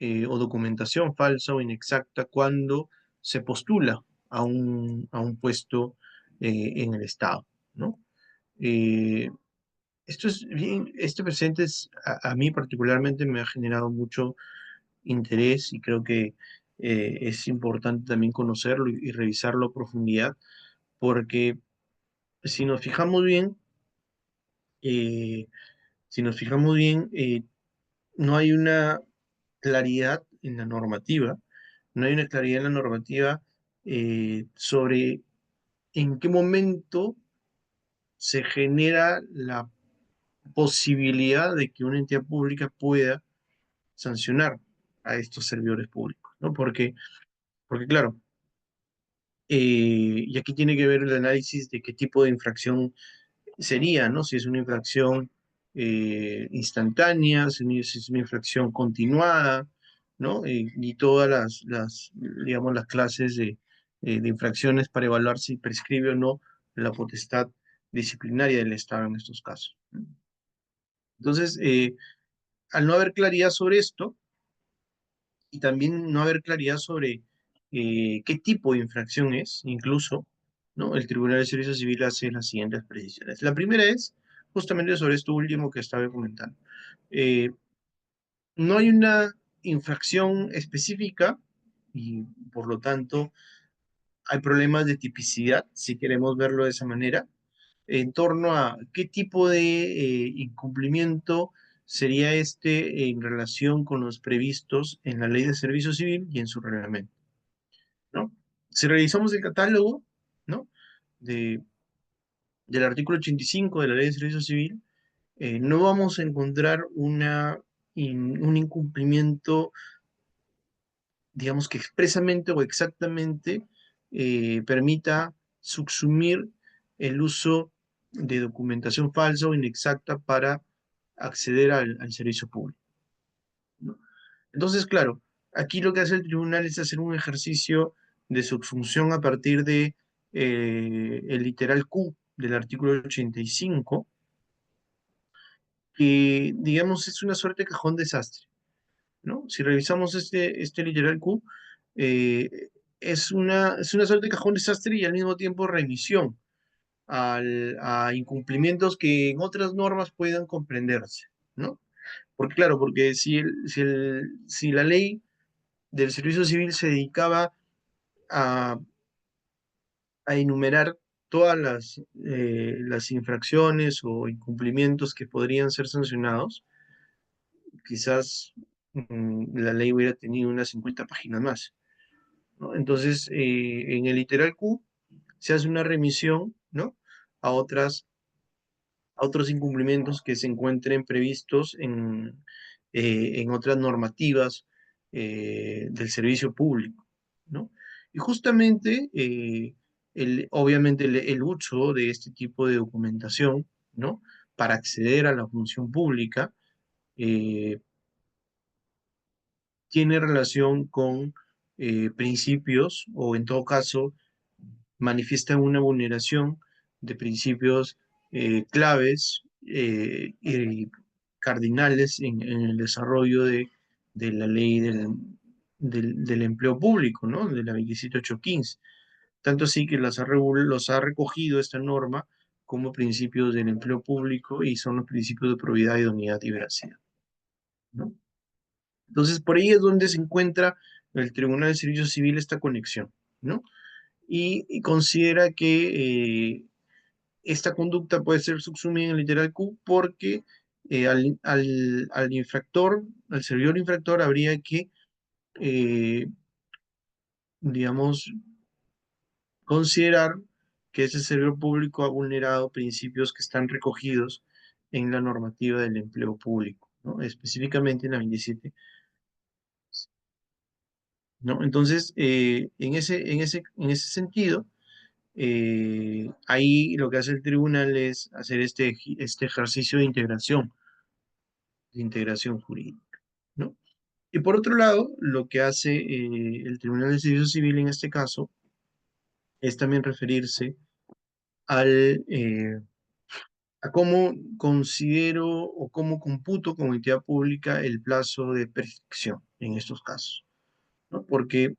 o documentación falsa o inexacta cuando se postula a un puesto en el Estado, ¿no? Eh, Esto es bien, este precedente a mí particularmente me ha generado mucho interés y creo que es importante también conocerlo y revisarlo a profundidad, porque si nos fijamos bien, eh, si nos fijamos bien, no hay una claridad en la normativa, no hay una claridad en la normativa sobre en qué momento se genera la posibilidad de que una entidad pública pueda sancionar a estos servidores públicos, ¿no? Porque claro, y aquí tiene que ver el análisis de qué tipo de infracción sería, ¿no? Si es una infracción instantánea, si es una infracción continuada, ¿no? Y todas digamos, las clases de infracciones para evaluar si prescribe o no la potestad disciplinaria del Estado en estos casos, ¿no? Entonces, al no haber claridad sobre esto, y también no haber claridad sobre qué tipo de infracción es, incluso, ¿no? El Tribunal de Servicio Civil hace las siguientes precisiones. La primera es justamente sobre esto último que estaba comentando. Eh, no hay una infracción específica y por lo tanto hay problemas de tipicidad, si queremos verlo de esa manera, en torno a qué tipo de incumplimiento sería este en relación con los previstos en la Ley de Servicio Civil y en su reglamento, ¿no? Si revisamos el catálogo, ¿no? de, del artículo 85 de la Ley de Servicio Civil, no vamos a encontrar un incumplimiento, digamos que expresamente o exactamente permita subsumir el uso de documentación falsa o inexacta para acceder al servicio público, ¿no? Entonces, claro, aquí lo que hace el tribunal es hacer un ejercicio de subsunción a partir de el literal Q del artículo 85, que digamos es una suerte de cajón desastre, ¿no? Si revisamos este literal Q, eh, es una suerte de cajón desastre y al mismo tiempo remisión a incumplimientos que en otras normas puedan comprenderse, ¿no? Porque claro, porque si la ley del servicio civil se dedicaba a, a enumerar todas las infracciones o incumplimientos que podrían ser sancionados, quizás la ley hubiera tenido unas 50 páginas más, ¿no? Entonces, en el literal Q se hace una remisión, ¿no? a otras, a otros incumplimientos que se encuentren previstos en otras normativas del servicio público, ¿no? Y justamente, obviamente, el uso de este tipo de documentación, ¿no? Para acceder a la función pública, eh, tiene relación con principios o en todo caso manifiesta una vulneración de principios claves y cardinales en el desarrollo de la ley del empleo público, ¿no? De la 27815. Tanto así que los ha recogido esta norma como principios del empleo público y son los principios de probidad, idoneidad y veracidad, ¿no? Entonces, por ahí es donde se encuentra el Tribunal de Servicio Civil esta conexión, ¿no? Y considera que esta conducta puede ser subsumida en el literal Q porque al infractor, al servidor infractor, habría que, eh, digamos, considerar que ese servidor público ha vulnerado principios que están recogidos en la normativa del empleo público, ¿no? Específicamente en la 27, ¿no? Entonces, en ese sentido, ahí lo que hace el tribunal es hacer este ejercicio de integración jurídica, ¿no? Y por otro lado, lo que hace el Tribunal de Servicio Civil en este caso es también referirse al, a cómo considero o cómo computo como entidad pública el plazo de prescripción en estos casos, ¿no? Porque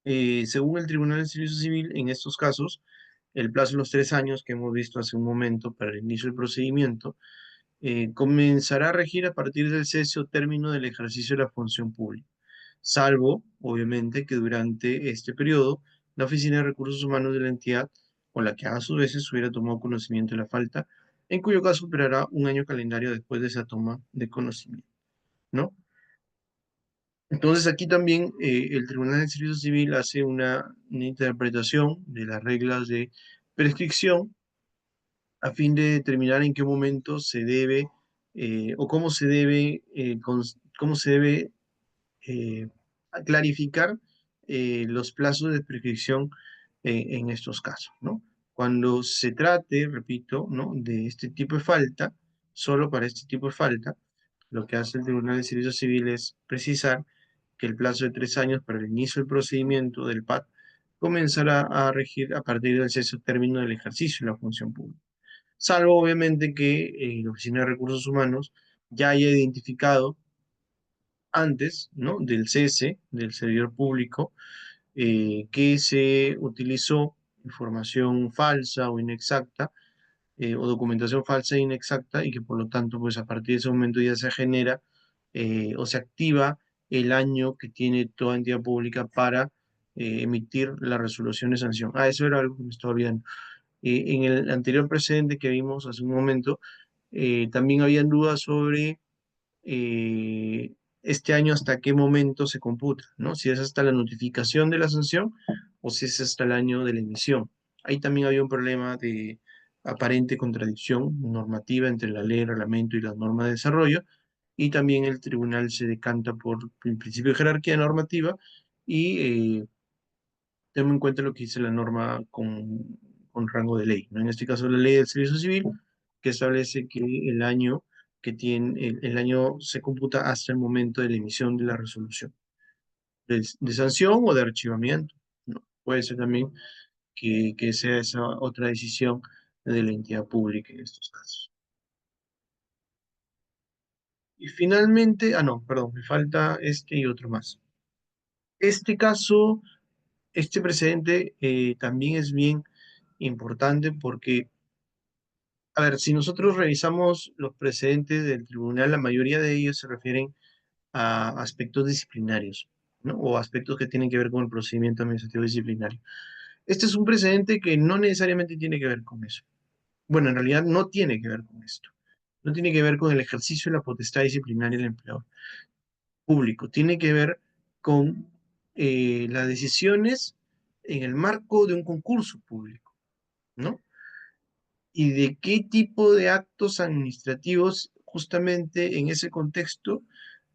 según el Tribunal de Servicio Civil, en estos casos, el plazo de los 3 años que hemos visto hace un momento para el inicio del procedimiento comenzará a regir a partir del cese o término del ejercicio de la función pública, salvo, obviamente, que durante este periodo la Oficina de Recursos Humanos de la entidad, con la que a su vez hubiera tomado conocimiento de la falta, en cuyo caso superará un año calendario después de esa toma de conocimiento, ¿no? Entonces aquí también el Tribunal de Servicio Civil hace una interpretación de las reglas de prescripción a fin de determinar en qué momento se debe o cómo se debe eh, clarificar los plazos de prescripción en estos casos, ¿no? Cuando se trate, repito, ¿no? de este tipo de falta, solo para este tipo de falta, lo que hace el Tribunal de Servicio Civil es precisar que el plazo de 3 años para el inicio del procedimiento del PAT comenzará a regir a partir del cese o término del ejercicio de la función pública. Salvo obviamente que la Oficina de Recursos Humanos ya haya identificado antes, ¿no? del cese del servidor público que se utilizó información falsa o inexacta o documentación falsa e inexacta y que por lo tanto, pues a partir de ese momento ya se genera o se activa el año que tiene toda entidad pública para emitir la resolución de sanción. Ah, eso era algo que me estaba olvidando. En el anterior precedente que vimos hace un momento, también habían dudas sobre este año hasta qué momento se computa, ¿no? Si es hasta la notificación de la sanción o si es hasta el año de la emisión. Ahí también había un problema de aparente contradicción normativa entre la ley, el reglamento y las normas de desarrollo, y también el tribunal se decanta por el principio de jerarquía normativa y toma en cuenta lo que dice la norma con rango de ley, ¿no? En este caso, la ley del servicio civil, que establece que el año que tiene, el año se computa hasta el momento de la emisión de la resolución de sanción o de archivamiento, ¿no? Puede ser también que sea esa otra decisión de la entidad pública en estos casos. Y finalmente, no, perdón, me falta este y otro más. Este caso, este precedente también es bien importante porque, a ver, si nosotros revisamos los precedentes del tribunal, la mayoría de ellos se refieren a aspectos disciplinarios, ¿no? O aspectos que tienen que ver con el procedimiento administrativo disciplinario. Este es un precedente que no necesariamente tiene que ver con eso. Bueno, en realidad no tiene que ver con esto. No tiene que ver con el ejercicio de la potestad disciplinaria del empleador público. Tiene que ver con las decisiones en el marco de un concurso público, ¿no? Y de qué tipo de actos administrativos justamente en ese contexto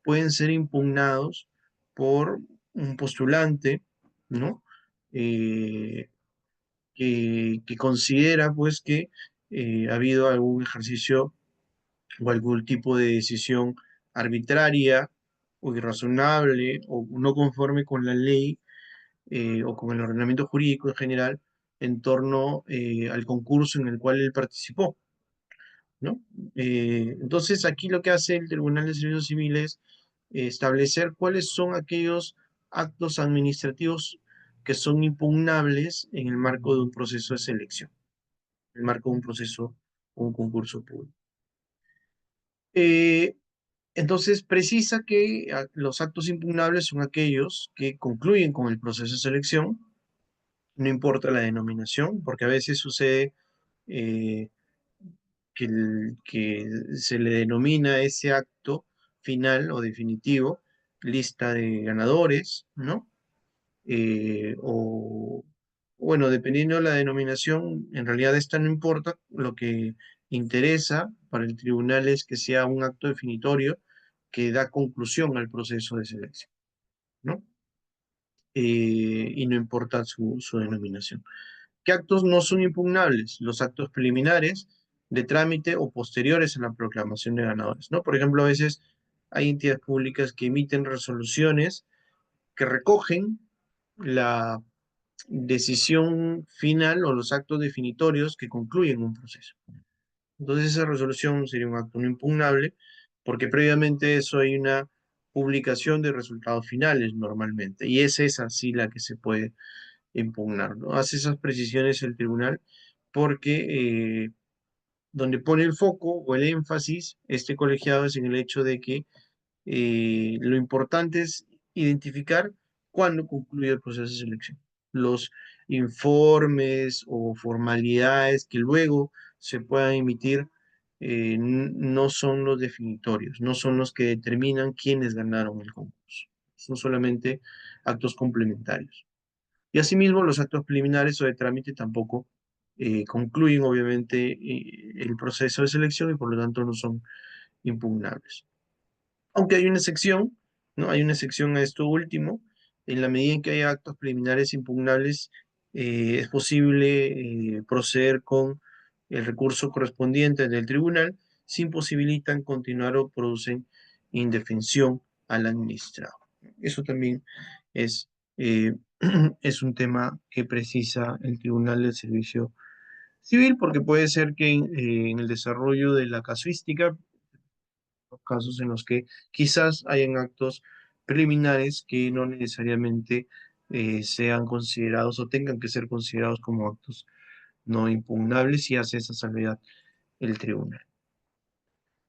pueden ser impugnados por un postulante, ¿no? Eh, que considera pues que ha habido algún ejercicio o algún tipo de decisión arbitraria o irrazonable o no conforme con la ley o con el ordenamiento jurídico en general en torno al concurso en el cual él participó, ¿no? Entonces, aquí lo que hace el Tribunal de Servicios Civiles es establecer cuáles son aquellos actos administrativos que son impugnables en el marco de un proceso de selección, en el marco de un proceso o un concurso público. Eh, entonces, precisa que los actos impugnables son aquellos que concluyen con el proceso de selección, no importa la denominación, porque a veces sucede eh, que se le denomina ese acto final o definitivo lista de ganadores, ¿no? O, bueno, dependiendo de la denominación, en realidad esta no importa, lo que interesa para el tribunal es que sea un acto definitorio que da conclusión al proceso de selección, ¿no? Y no importa su denominación. ¿Qué actos no son impugnables? Los actos preliminares de trámite o posteriores a la proclamación de ganadores, ¿no? Por ejemplo, a veces hay entidades públicas que emiten resoluciones que recogen la decisión final o los actos definitorios que concluyen un proceso. Entonces esa resolución sería un acto no impugnable porque previamente eso hay una publicación de resultados finales normalmente y es esa sí la que se puede impugnar, ¿no? Hace esas precisiones el tribunal porque donde pone el foco o el énfasis este colegiado es en el hecho de que lo importante es identificar cuándo concluye el proceso de selección. Los informes o formalidades que luego se puedan emitir no son los definitorios, no son los que determinan quiénes ganaron el concurso. Son solamente actos complementarios. Y asimismo, los actos preliminares o de trámite tampoco concluyen, obviamente, el proceso de selección y por lo tanto no son impugnables. Aunque hay una excepción, ¿no? Hay una excepción a esto último. En la medida en que haya actos preliminares impugnables, es posible proceder con el recurso correspondiente del tribunal si imposibilitan continuar o producen indefensión al administrado. Eso también es, eh, es un tema que precisa el Tribunal del Servicio Civil, porque puede ser que en el desarrollo de la casuística casos en los que quizás hayan actos preliminares que no necesariamente sean considerados o tengan que ser considerados como actos no impugnable si hace esa salvedad el tribunal.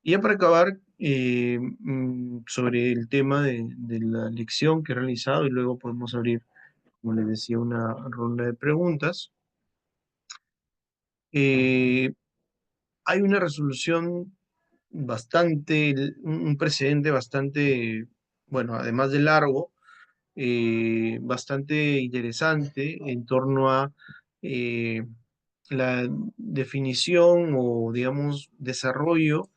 Y ya para acabar, sobre el tema de la elección que he realizado y luego podemos abrir, como les decía, una ronda de preguntas. Eh, Hay una resolución bastante, un precedente bastante, bueno, además de largo, bastante interesante en torno a eh, la definición o, digamos, desarrollo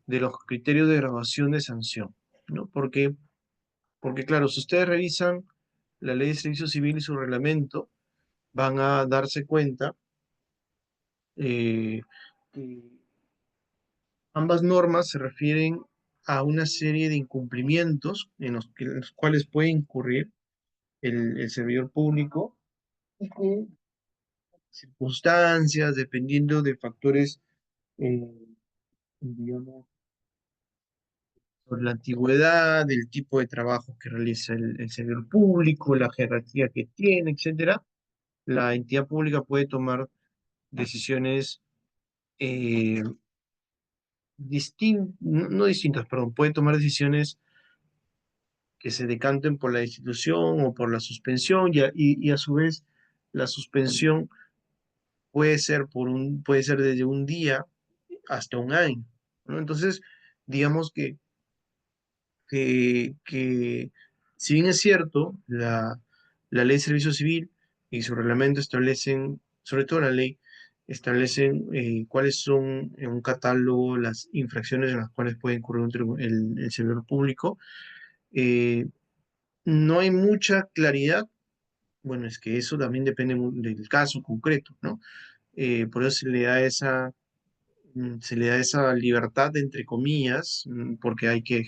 de los criterios de graduación de sanción, ¿no? Porque claro, si ustedes revisan la Ley de Servicio Civil y su reglamento, van a darse cuenta que ambas normas se refieren a una serie de incumplimientos en los cuales puede incurrir el servidor público y que circunstancias, dependiendo de factores, eh, digamos, sobre la antigüedad, el tipo de trabajo que realiza el servidor público, la jerarquía que tiene, etcétera, la entidad pública puede tomar decisiones no distintas, perdón, puede tomar decisiones que se decanten por la institución o por la suspensión y a su vez la suspensión puede ser desde un día hasta un año, ¿no? Entonces, digamos que si bien es cierto, la ley de servicio civil y su reglamento establecen, sobre todo la ley, establecen cuáles son en un catálogo las infracciones en las cuales puede incurrir el servidor público. eh, no hay mucha claridad. Bueno, es que eso también depende del caso concreto, ¿no? Por eso se le da esa libertad, entre comillas, porque hay que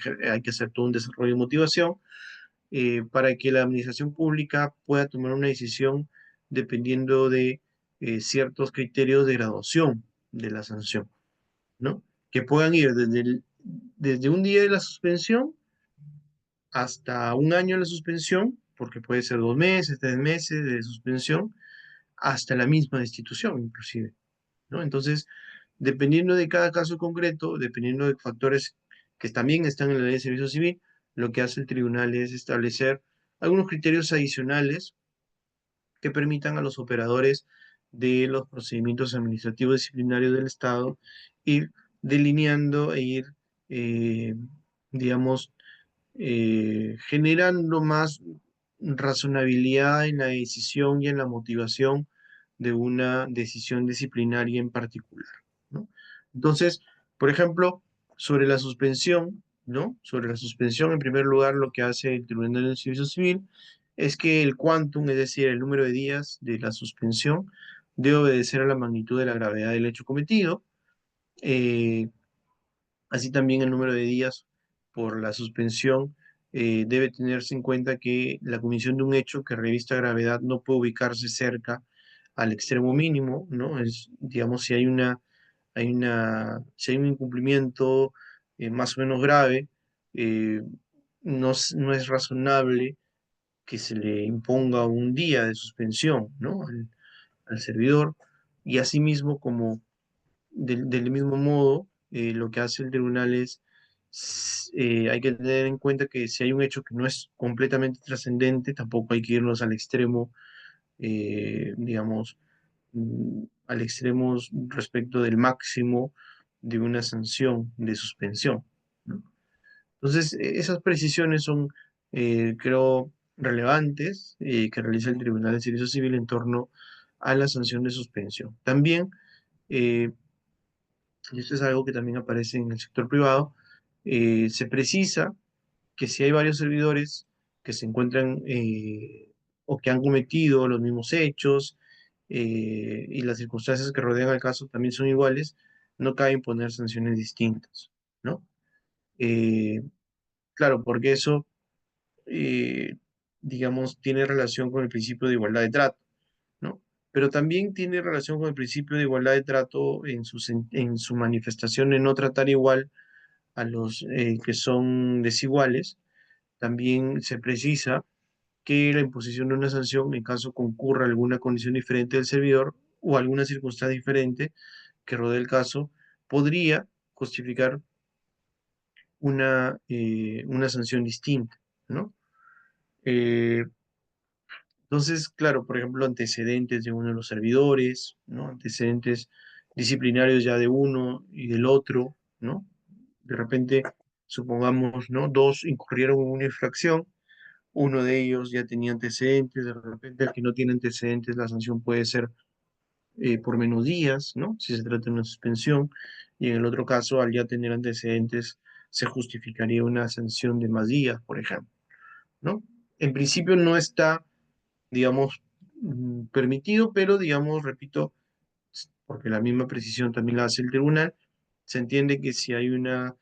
hacer todo un desarrollo de motivación, para que la administración pública pueda tomar una decisión dependiendo de ciertos criterios de graduación de la sanción, ¿no? Que puedan ir desde un día de la suspensión hasta un año de la suspensión, porque puede ser 2 meses, 3 meses de suspensión, hasta la misma destitución, inclusive, ¿no? Entonces, dependiendo de cada caso concreto, dependiendo de factores que también están en la ley de servicio civil, lo que hace el tribunal es establecer algunos criterios adicionales que permitan a los operadores de los procedimientos administrativos disciplinarios del Estado ir delineando e ir, eh, digamos, generando más razonabilidad en la decisión y en la motivación de una decisión disciplinaria en particular, ¿no? Entonces, por ejemplo, sobre la suspensión, ¿no? Sobre la suspensión, en primer lugar, lo que hace el Tribunal del Servicio Civil es que el quantum, es decir, el número de días de la suspensión, debe obedecer a la magnitud de la gravedad del hecho cometido. eh, Así también el número de días por la suspensión, debe tenerse en cuenta que la comisión de un hecho que revista gravedad no puede ubicarse cerca al extremo mínimo, ¿no? Es, digamos, si hay un incumplimiento más o menos grave, eh, no es razonable que se le imponga un día de suspensión, ¿no? Al servidor, y asimismo como del mismo modo, lo que hace el tribunal es, hay que tener en cuenta que si hay un hecho que no es completamente trascendente, tampoco hay que irnos al extremo, digamos, al extremo respecto del máximo de una sanción de suspensión, ¿no? Entonces, esas precisiones son, creo, relevantes, que realiza el Tribunal de Servicio Civil en torno a la sanción de suspensión. También, eh, y esto es algo que también aparece en el sector privado, se precisa que si hay varios servidores que se encuentran o que han cometido los mismos hechos, y las circunstancias que rodean al caso también son iguales, no cabe imponer sanciones distintas, ¿no? Eh, claro, porque eso, eh, digamos, tiene relación con el principio de igualdad de trato, ¿no? Pero también tiene relación con el principio de igualdad de trato en su manifestación en no tratar igual a los que son desiguales. También se precisa que la imposición de una sanción, en caso concurra alguna condición diferente del servidor, o alguna circunstancia diferente que rodee el caso podría justificar una sanción distinta, ¿no? Eh, entonces, claro, por ejemplo, antecedentes de uno de los servidores, ¿no? Antecedentes disciplinarios ya de uno y del otro, ¿no? De repente, supongamos, ¿no? Dos incurrieron en una infracción, uno de ellos ya tenía antecedentes, de repente el que no tiene antecedentes, la sanción puede ser por menos días, ¿no? Si se trata de una suspensión, y en el otro caso, al ya tener antecedentes, se justificaría una sanción de más días, por ejemplo, ¿no? En principio no está, digamos, permitido, pero digamos, repito, porque la misma precisión también la hace el tribunal, se entiende que si hay una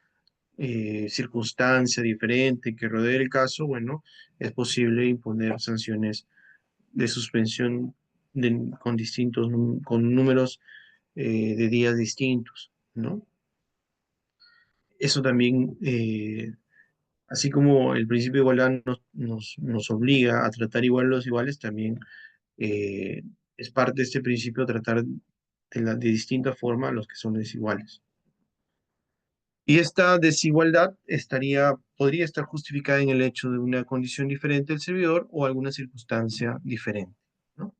circunstancia diferente que rodee el caso, bueno, es posible imponer sanciones de suspensión con distintos, con números de días distintos, ¿no? Eso también, así como el principio de igualdad nos obliga a tratar igual a los iguales, también eh, es parte de este principio tratar de distinta forma a los que son desiguales. Y esta desigualdad podría estar justificada en el hecho de una condición diferente del servidor o alguna circunstancia diferente, ¿no?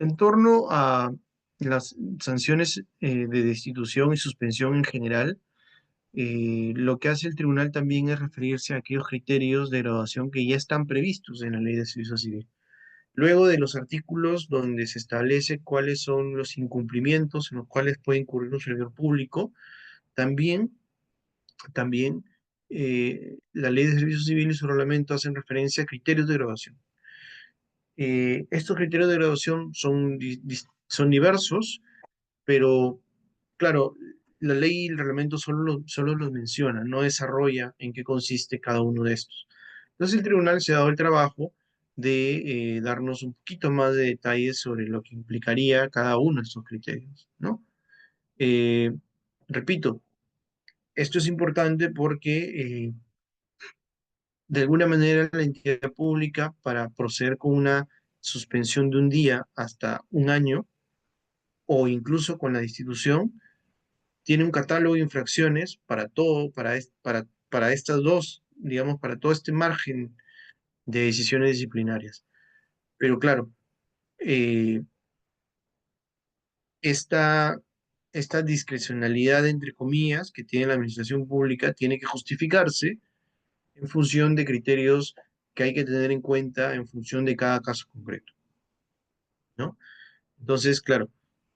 En torno a las sanciones de destitución y suspensión en general, lo que hace el tribunal también es referirse a aquellos criterios de graduación que ya están previstos en la Ley de Servicio Civil. Luego de los artículos donde se establece cuáles son los incumplimientos en los cuales puede incurrir un servidor público, también, también la Ley de Servicio Civil y su reglamento hacen referencia a criterios de graduación. Estos criterios de graduación son diversos, pero claro, la ley y el reglamento solo los menciona, no desarrolla en qué consiste cada uno de estos. Entonces el tribunal se ha dado el trabajo de darnos un poquito más de detalles sobre lo que implicaría cada uno de estos criterios, ¿no? Eh, repito, esto es importante porque de alguna manera la entidad pública, para proceder con una suspensión de un día hasta un año, o incluso con la destitución, tiene un catálogo de infracciones para todo, para estas dos, digamos, para todo este margen de decisiones disciplinarias. Pero claro, eh, esta, esta discrecionalidad, entre comillas, que tiene la administración pública, tiene que justificarse en función de criterios que hay que tener en cuenta en función de cada caso concreto, ¿no? Entonces, claro,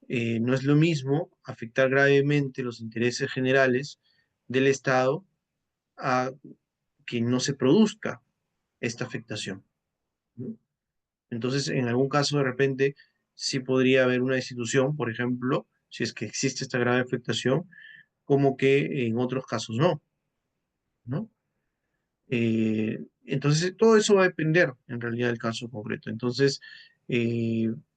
no es lo mismo afectar gravemente los intereses generales del Estado a que no se produzca esta afectación, ¿no? Entonces, en algún caso, de repente, sí podría haber una destitución, por ejemplo, si es que existe esta grave afectación, como que en otros casos no, ¿no? Entonces, todo eso va a depender en realidad del caso concreto. Entonces,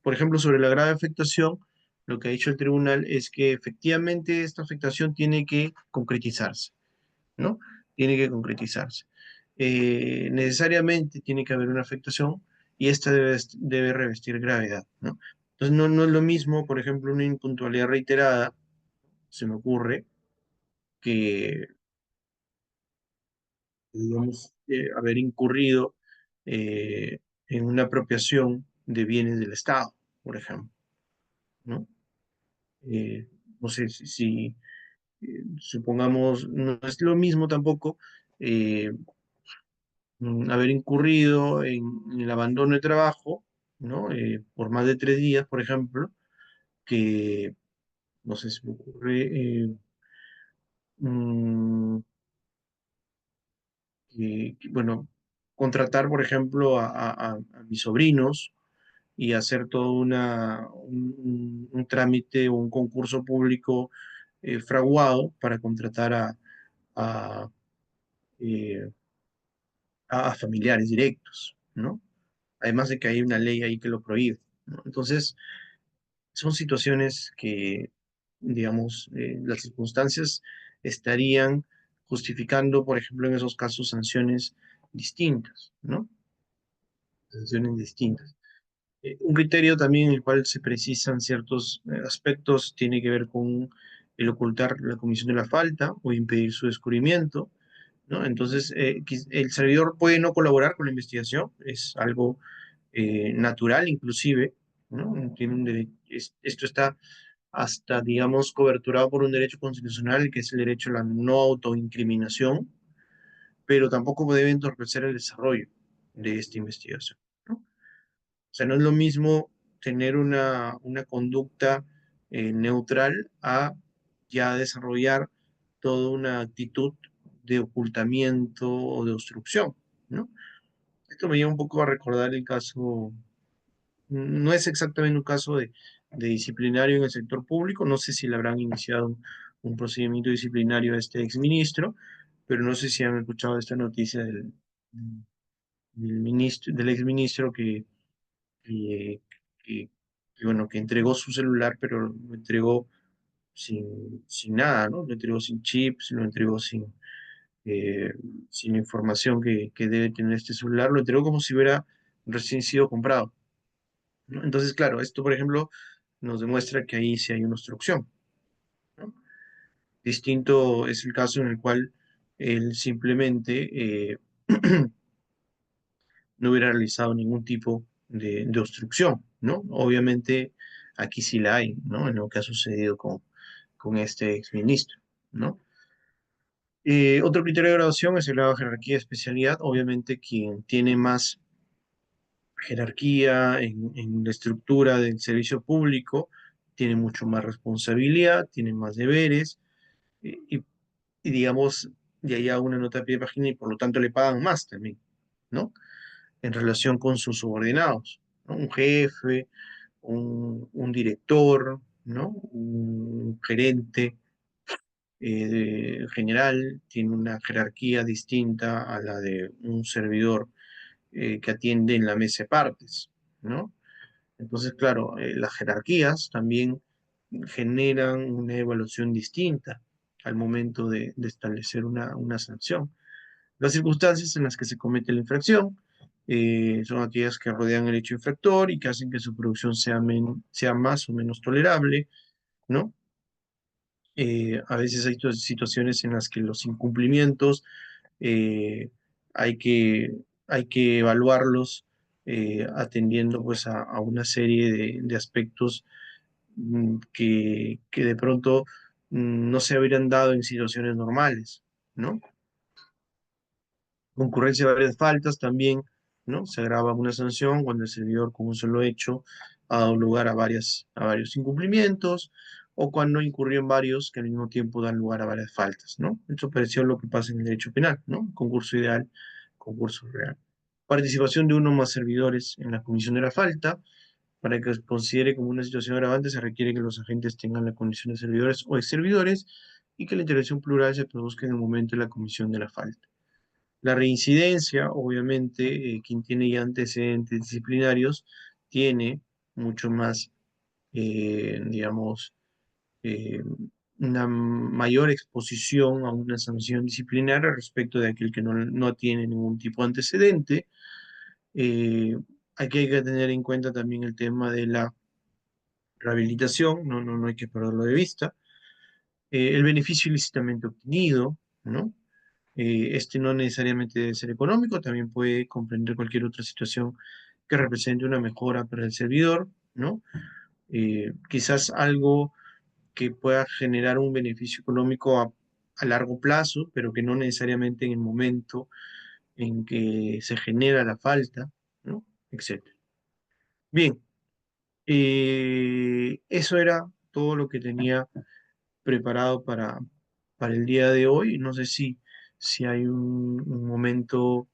por ejemplo, sobre la grave afectación, lo que ha dicho el tribunal es que efectivamente esta afectación tiene que concretizarse, ¿no? Tiene que concretizarse. Necesariamente tiene que haber una afectación y esta debe revestir gravedad, ¿no? Entonces, no es lo mismo, por ejemplo, una impuntualidad reiterada, se me ocurre, que digamos, haber incurrido en una apropiación de bienes del Estado, por ejemplo, ¿no? Eh, no sé supongamos, no es lo mismo tampoco eh, haber incurrido en el abandono de trabajo, ¿no? Por más de 3 días, por ejemplo, que, no sé, se me ocurre, mm, bueno, contratar, por ejemplo, a mis sobrinos y hacer todo un trámite o un concurso público fraguado para contratar a, eh, a familiares directos, ¿no? Además de que hay una ley ahí que lo prohíbe, ¿no? Entonces, son situaciones que, digamos, las circunstancias estarían justificando, por ejemplo, en esos casos, sanciones distintas, ¿no? Sanciones distintas. Un criterio también en el cual se precisan ciertos aspectos tiene que ver con el ocultar la comisión de la falta o impedir su descubrimiento, ¿no? Entonces, el servidor puede no colaborar con la investigación, es algo natural inclusive, ¿no? Tiene un esto está hasta, digamos, coberturado por un derecho constitucional, que es el derecho a la no autoincriminación, pero tampoco debe entorpecer el desarrollo de esta investigación, ¿no? O sea, no es lo mismo tener una conducta neutral a ya desarrollar toda una actitud de ocultamiento o de obstrucción, ¿no? Esto me lleva un poco a recordar el caso, no es exactamente un caso de disciplinario en el sector público, no sé si le habrán iniciado un procedimiento disciplinario a este exministro, pero no sé si han escuchado esta noticia del ministro, del exministro que, que, bueno, que entregó su celular, pero lo entregó sin nada, ¿no? Lo entregó sin chips, lo entregó eh, sin la información que debe tener este celular, lo entregó como si hubiera recién sido comprado, ¿no? Entonces, claro, esto, por ejemplo, nos demuestra que ahí sí hay una obstrucción, ¿no? Distinto es el caso en el cual él simplemente no hubiera realizado ningún tipo de obstrucción, ¿no? Obviamente aquí sí la hay, ¿no? En lo que ha sucedido con este exministro, ¿no? Otro criterio de graduación es el grado de jerarquía y especialidad. Obviamente quien tiene más jerarquía en la estructura del servicio público tiene mucho más responsabilidad, tiene más deberes y digamos, de ahí a una nota a pie de página y por lo tanto le pagan más también, ¿no? En relación con sus subordinados, ¿no? Un jefe, un director, ¿no? Un gerente general tiene una jerarquía distinta a la de un servidor que atiende en la mesa de partes, ¿no? Entonces, claro, las jerarquías también generan una evaluación distinta al momento de establecer una sanción. Las circunstancias en las que se comete la infracción son aquellas que rodean el hecho infractor y que hacen que su producción sea más o menos tolerable, ¿no? A veces hay situaciones en las que los incumplimientos eh, hay que, hay que evaluarlos atendiendo pues a una serie de aspectos que de pronto no se habrían dado en situaciones normales, ¿no? Concurrencia de varias faltas también, ¿no? Se agrava una sanción cuando el servidor con un solo hecho ha dado lugar a varios incumplimientos o cuando incurrió en varios que al mismo tiempo dan lugar a varias faltas, ¿no? Esto pareció lo que pasa en el derecho penal, ¿no? Concurso ideal, concurso real. Participación de uno o más servidores en la comisión de la falta. Para que se considere como una situación agravante, se requiere que los agentes tengan la condición de servidores o ex servidores y que la intervención plural se produzca en el momento de la comisión de la falta. La reincidencia, obviamente, quien tiene ya antecedentes disciplinarios, tiene mucho más, digamos, eh, una mayor exposición a una sanción disciplinaria respecto de aquel que no tiene ningún tipo de antecedente. Eh, Aquí hay que tener en cuenta también el tema de la rehabilitación, no hay que perderlo de vista. El beneficio ilícitamente obtenido, ¿no? Este no necesariamente debe ser económico, también puede comprender cualquier otra situación que represente una mejora para el servidor, ¿no? Quizás algo que pueda generar un beneficio económico a largo plazo, pero que no necesariamente en el momento en que se genera la falta, ¿no? Etcétera. Bien, eso era todo lo que tenía preparado para el día de hoy. No sé si hay un momento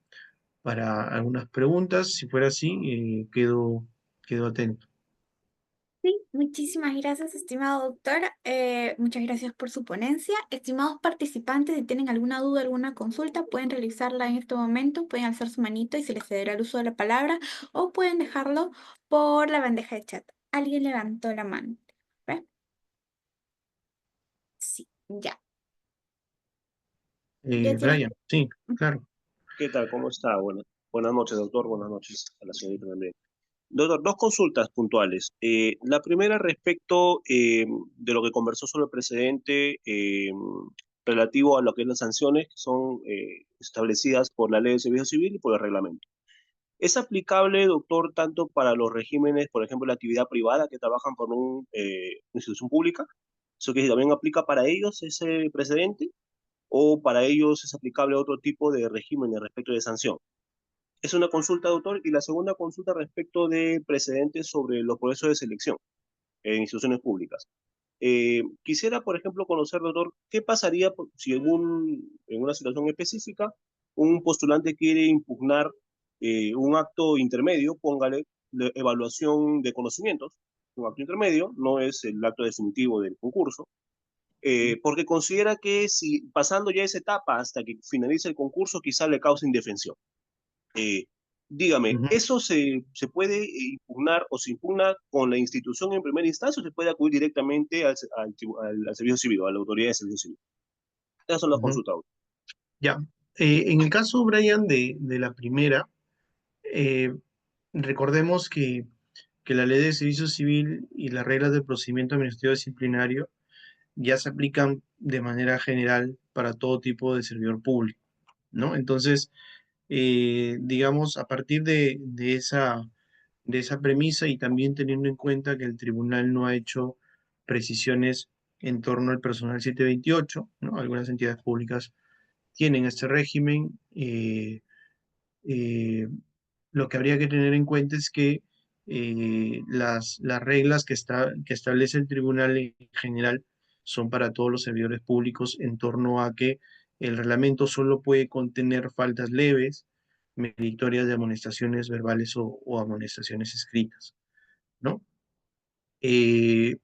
para algunas preguntas. Si fuera así, quedo atento. Sí, muchísimas gracias, estimado doctor. Muchas gracias por su ponencia. Estimados participantes, si tienen alguna duda, alguna consulta, pueden realizarla en este momento, pueden alzar su manito y se les cederá el uso de la palabra o pueden dejarlo por la bandeja de chat. Alguien levantó la mano. ¿Ve? Sí, ya. Ya tienes. Brian, sí, claro. ¿Qué tal? ¿Cómo está? Buenas noches, doctor. Buenas noches a la señorita también. Doctor, dos consultas puntuales. La primera respecto de lo que conversó sobre el precedente relativo a lo que es las sanciones que son establecidas por la Ley de Servicio Civil y por el reglamento. ¿Es aplicable, doctor, tanto para los regímenes, por ejemplo, la actividad privada que trabajan por una institución pública? ¿Eso que también aplica para ellos ese precedente? ¿O para ellos es aplicable otro tipo de régimen respecto de sanción? Es una consulta, doctor. Y la segunda consulta respecto de precedentes sobre los procesos de selección en instituciones públicas. Quisiera, por ejemplo, conocer, doctor, qué pasaría si en una situación específica un postulante quiere impugnar un acto intermedio, póngale de evaluación de conocimientos, un acto intermedio, no es el acto definitivo del concurso, porque considera que si pasando ya esa etapa hasta que finalice el concurso, quizá le cause indefensión. Eh, Dígame, Ujú. ¿eso se puede impugnar o se impugna con la institución en primera instancia o se puede acudir directamente al servicio civil, a la autoridad de servicio civil? Esas son las Ujú. consultas. Ya. En el caso, Brian, de la primera, eh, recordemos que la ley de servicio civil y las reglas del procedimiento administrativo disciplinario ya se aplican de manera general para todo tipo de servidor público, ¿no? Entonces, digamos, a partir de esa premisa y también teniendo en cuenta que el tribunal no ha hecho precisiones en torno al personal 728, ¿no? Algunas entidades públicas tienen este régimen. Eh, lo que habría que tener en cuenta es que las reglas que establece el tribunal en general son para todos los servidores públicos en torno a que el reglamento solo puede contener faltas leves, meritorias de amonestaciones verbales o amonestaciones escritas, ¿no? Eh,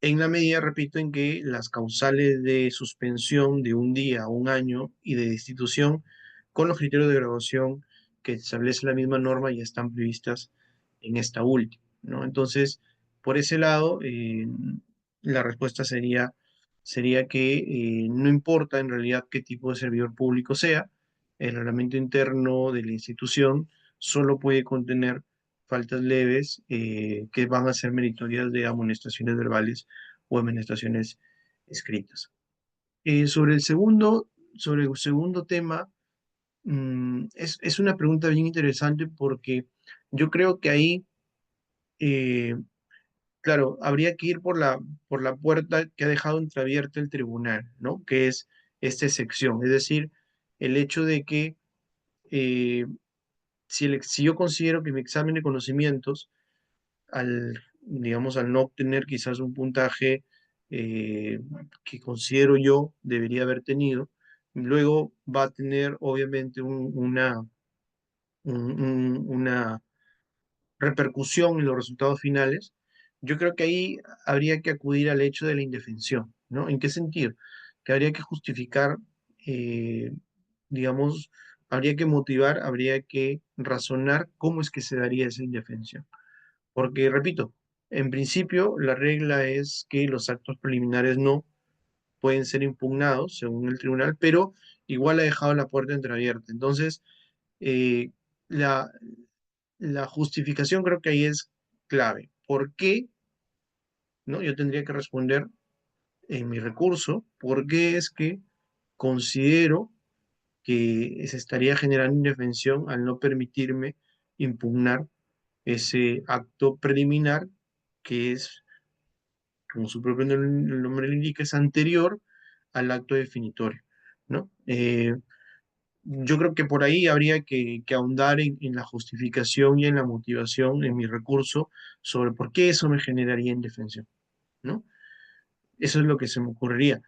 en la medida, repito, en que las causales de suspensión de un día a un año y de destitución con los criterios de graduación que establece la misma norma ya están previstas en esta última, ¿no? Entonces, por ese lado, la respuesta sería que no importa en realidad qué tipo de servidor público sea, el reglamento interno de la institución solo puede contener faltas leves que van a ser meritorias de amonestaciones verbales o amonestaciones escritas. Sobre el segundo tema, es una pregunta bien interesante porque yo creo que ahí, eh, claro, habría que ir por la puerta que ha dejado entreabierta el tribunal, ¿no? Que es esta excepción, es decir, el hecho de que eh, si yo considero que mi examen de conocimientos digamos, al no obtener quizás un puntaje que considero yo debería haber tenido, luego va a tener obviamente una repercusión en los resultados finales. Yo creo que ahí habría que acudir al hecho de la indefensión, ¿no? ¿En qué sentido? Que habría que justificar, eh, digamos, habría que motivar, habría que razonar cómo es que se daría esa indefensión. Porque, repito, en principio la regla es que los actos preliminares no pueden ser impugnados según el tribunal, pero igual ha dejado la puerta entreabierta. Entonces, eh, la, la justificación creo que ahí es clave. ¿Por qué? ¿No? Yo tendría que responder en mi recurso, ¿por qué es que considero que se estaría generando indefensión al no permitirme impugnar ese acto preliminar que es como su propio nombre lo indica, es anterior al acto definitorio, ¿no? Yo creo que por ahí habría que ahondar en la justificación y en la motivación en mi recurso sobre por qué eso me generaría indefensión, ¿no? Eso es lo que se me ocurriría.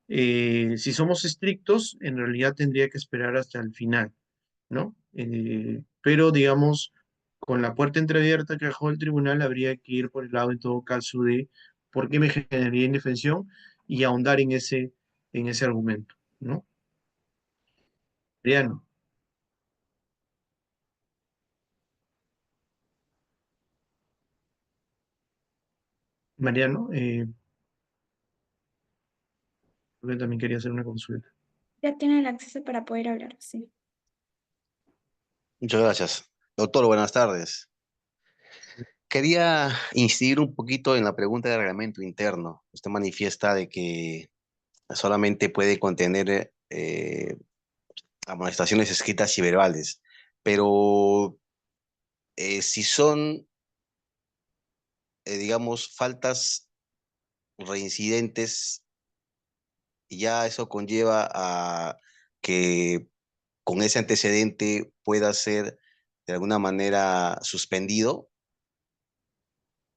Si somos estrictos, en realidad tendría que esperar hasta el final, ¿no? Pero digamos, con la puerta entreabierta que dejó el tribunal, habría que ir por el lado en todo caso de por qué me generaría indefensión y ahondar en ese argumento, ¿no? Mariano, Mariano, creo que también quería hacer una consulta. Ya tiene el acceso para poder hablar, sí. Muchas gracias. Doctor, buenas tardes. Quería incidir un poquito en la pregunta de reglamento interno. Usted manifiesta de que solamente puede contener amonestaciones escritas y verbales, pero si son, digamos, faltas reincidentes, ya eso conlleva a que con ese antecedente pueda ser de alguna manera suspendido.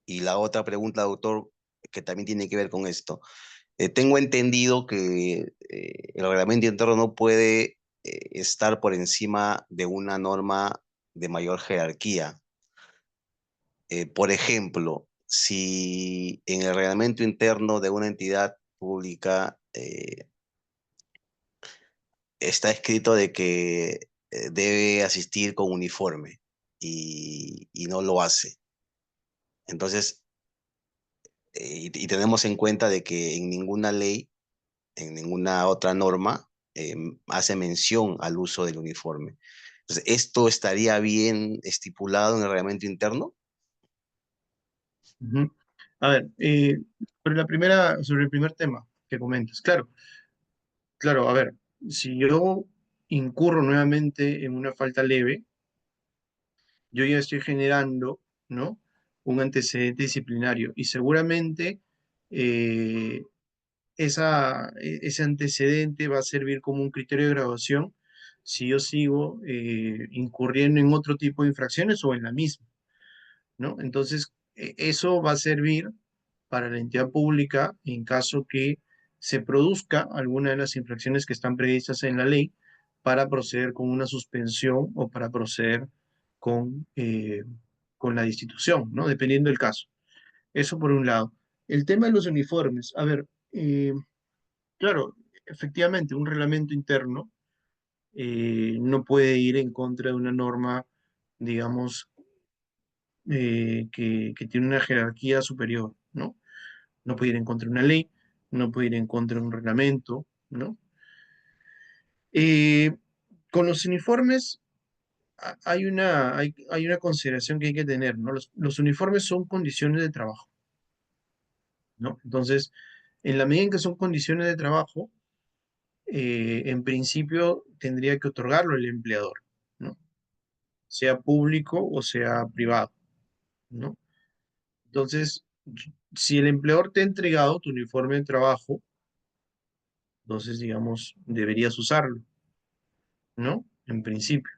Y la otra pregunta, doctor, que también tiene que ver con esto. Tengo entendido que el reglamento interno no puede estar por encima de una norma de mayor jerarquía. Por ejemplo, si en el reglamento interno de una entidad pública está escrito de que debe asistir con uniforme y no lo hace. Entonces, y tenemos en cuenta de que en ninguna ley, en ninguna otra norma, hace mención al uso del uniforme. Entonces, ¿esto estaría bien estipulado en el reglamento interno? Ujú. A ver, sobre el primer tema que comentas, claro, claro, a ver, si yo incurro nuevamente en una falta leve, yo ya estoy generando, ¿no? Un antecedente disciplinario y seguramente eh, ese antecedente va a servir como un criterio de graduación si yo sigo incurriendo en otro tipo de infracciones o en la misma, ¿no? Entonces, eso va a servir para la entidad pública en caso que se produzca alguna de las infracciones que están previstas en la ley para proceder con una suspensión o para proceder con, eh, con la destitución, ¿no? Dependiendo del caso. Eso por un lado. El tema de los uniformes. A ver, claro, efectivamente, un reglamento interno no puede ir en contra de una norma, digamos, que tiene una jerarquía superior, ¿no? No puede ir en contra de una ley, no puede ir en contra de un reglamento, ¿no? Eh, con los uniformes hay una consideración que hay que tener, ¿no? Los uniformes son condiciones de trabajo, ¿no? Entonces, en la medida en que son condiciones de trabajo, en principio tendría que otorgarlo el empleador, ¿no? Sea público o sea privado, ¿no? Entonces, si el empleador te ha entregado tu uniforme de trabajo, entonces, digamos, deberías usarlo, ¿no? En principio.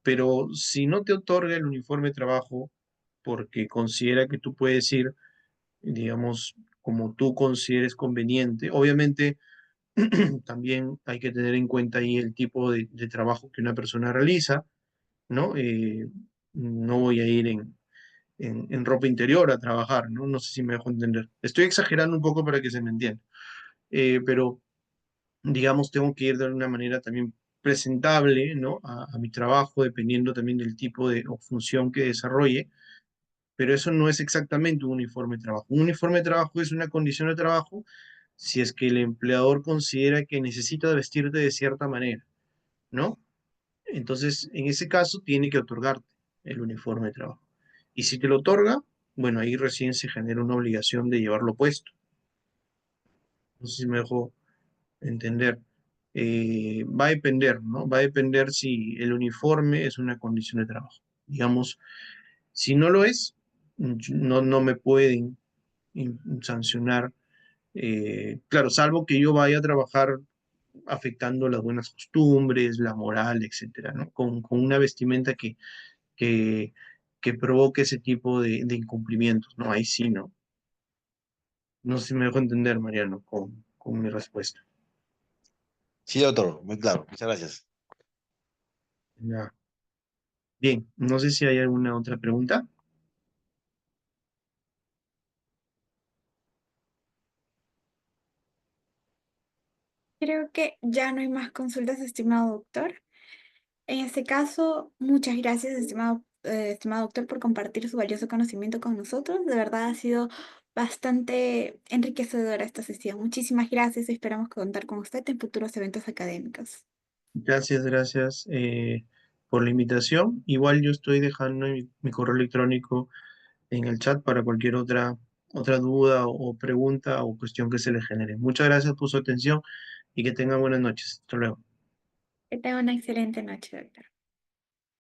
Pero si no te otorga el uniforme de trabajo porque considera que tú puedes ir, digamos, como tú consideres conveniente, obviamente también hay que tener en cuenta ahí el tipo de trabajo que una persona realiza, ¿no? No voy a ir en ropa interior a trabajar, ¿no? No sé si me dejo entender. Estoy exagerando un poco para que se me entienda. Pero digamos, tengo que ir de una manera también presentable, ¿no? A mi trabajo, dependiendo también del tipo de o función que desarrolle, pero eso no es exactamente un uniforme de trabajo. Un uniforme de trabajo es una condición de trabajo si es que el empleador considera que necesita vestirte de cierta manera, ¿no? Entonces, en ese caso, tiene que otorgarte el uniforme de trabajo. Y si te lo otorga, bueno, ahí recién se genera una obligación de llevarlo puesto. No sé si me dejo entender. Va a depender, ¿no? Va a depender si el uniforme es una condición de trabajo. Digamos, si no lo es, no me pueden sancionar. Claro, salvo que yo vaya a trabajar afectando las buenas costumbres, la moral, etcétera, ¿no? Con una vestimenta que, que provoque ese tipo de incumplimientos, ¿no? Ahí sí, ¿no? No sé si me dejo entender, Mariano, con mi respuesta. Sí, doctor, muy claro. Muchas gracias. Ya. Bien, no sé si hay alguna otra pregunta. Creo que ya no hay más consultas, estimado doctor. En este caso, muchas gracias, estimado doctor, por compartir su valioso conocimiento con nosotros. De verdad ha sido bastante enriquecedora esta sesión. Muchísimas gracias y esperamos contar con usted en futuros eventos académicos. Gracias, gracias. por la invitación. Igual yo estoy dejando mi correo electrónico en el chat para cualquier otra duda o pregunta o cuestión que se le genere. Muchas gracias por su atención y que tengan buenas noches. Hasta luego. Que tenga una excelente noche, doctor.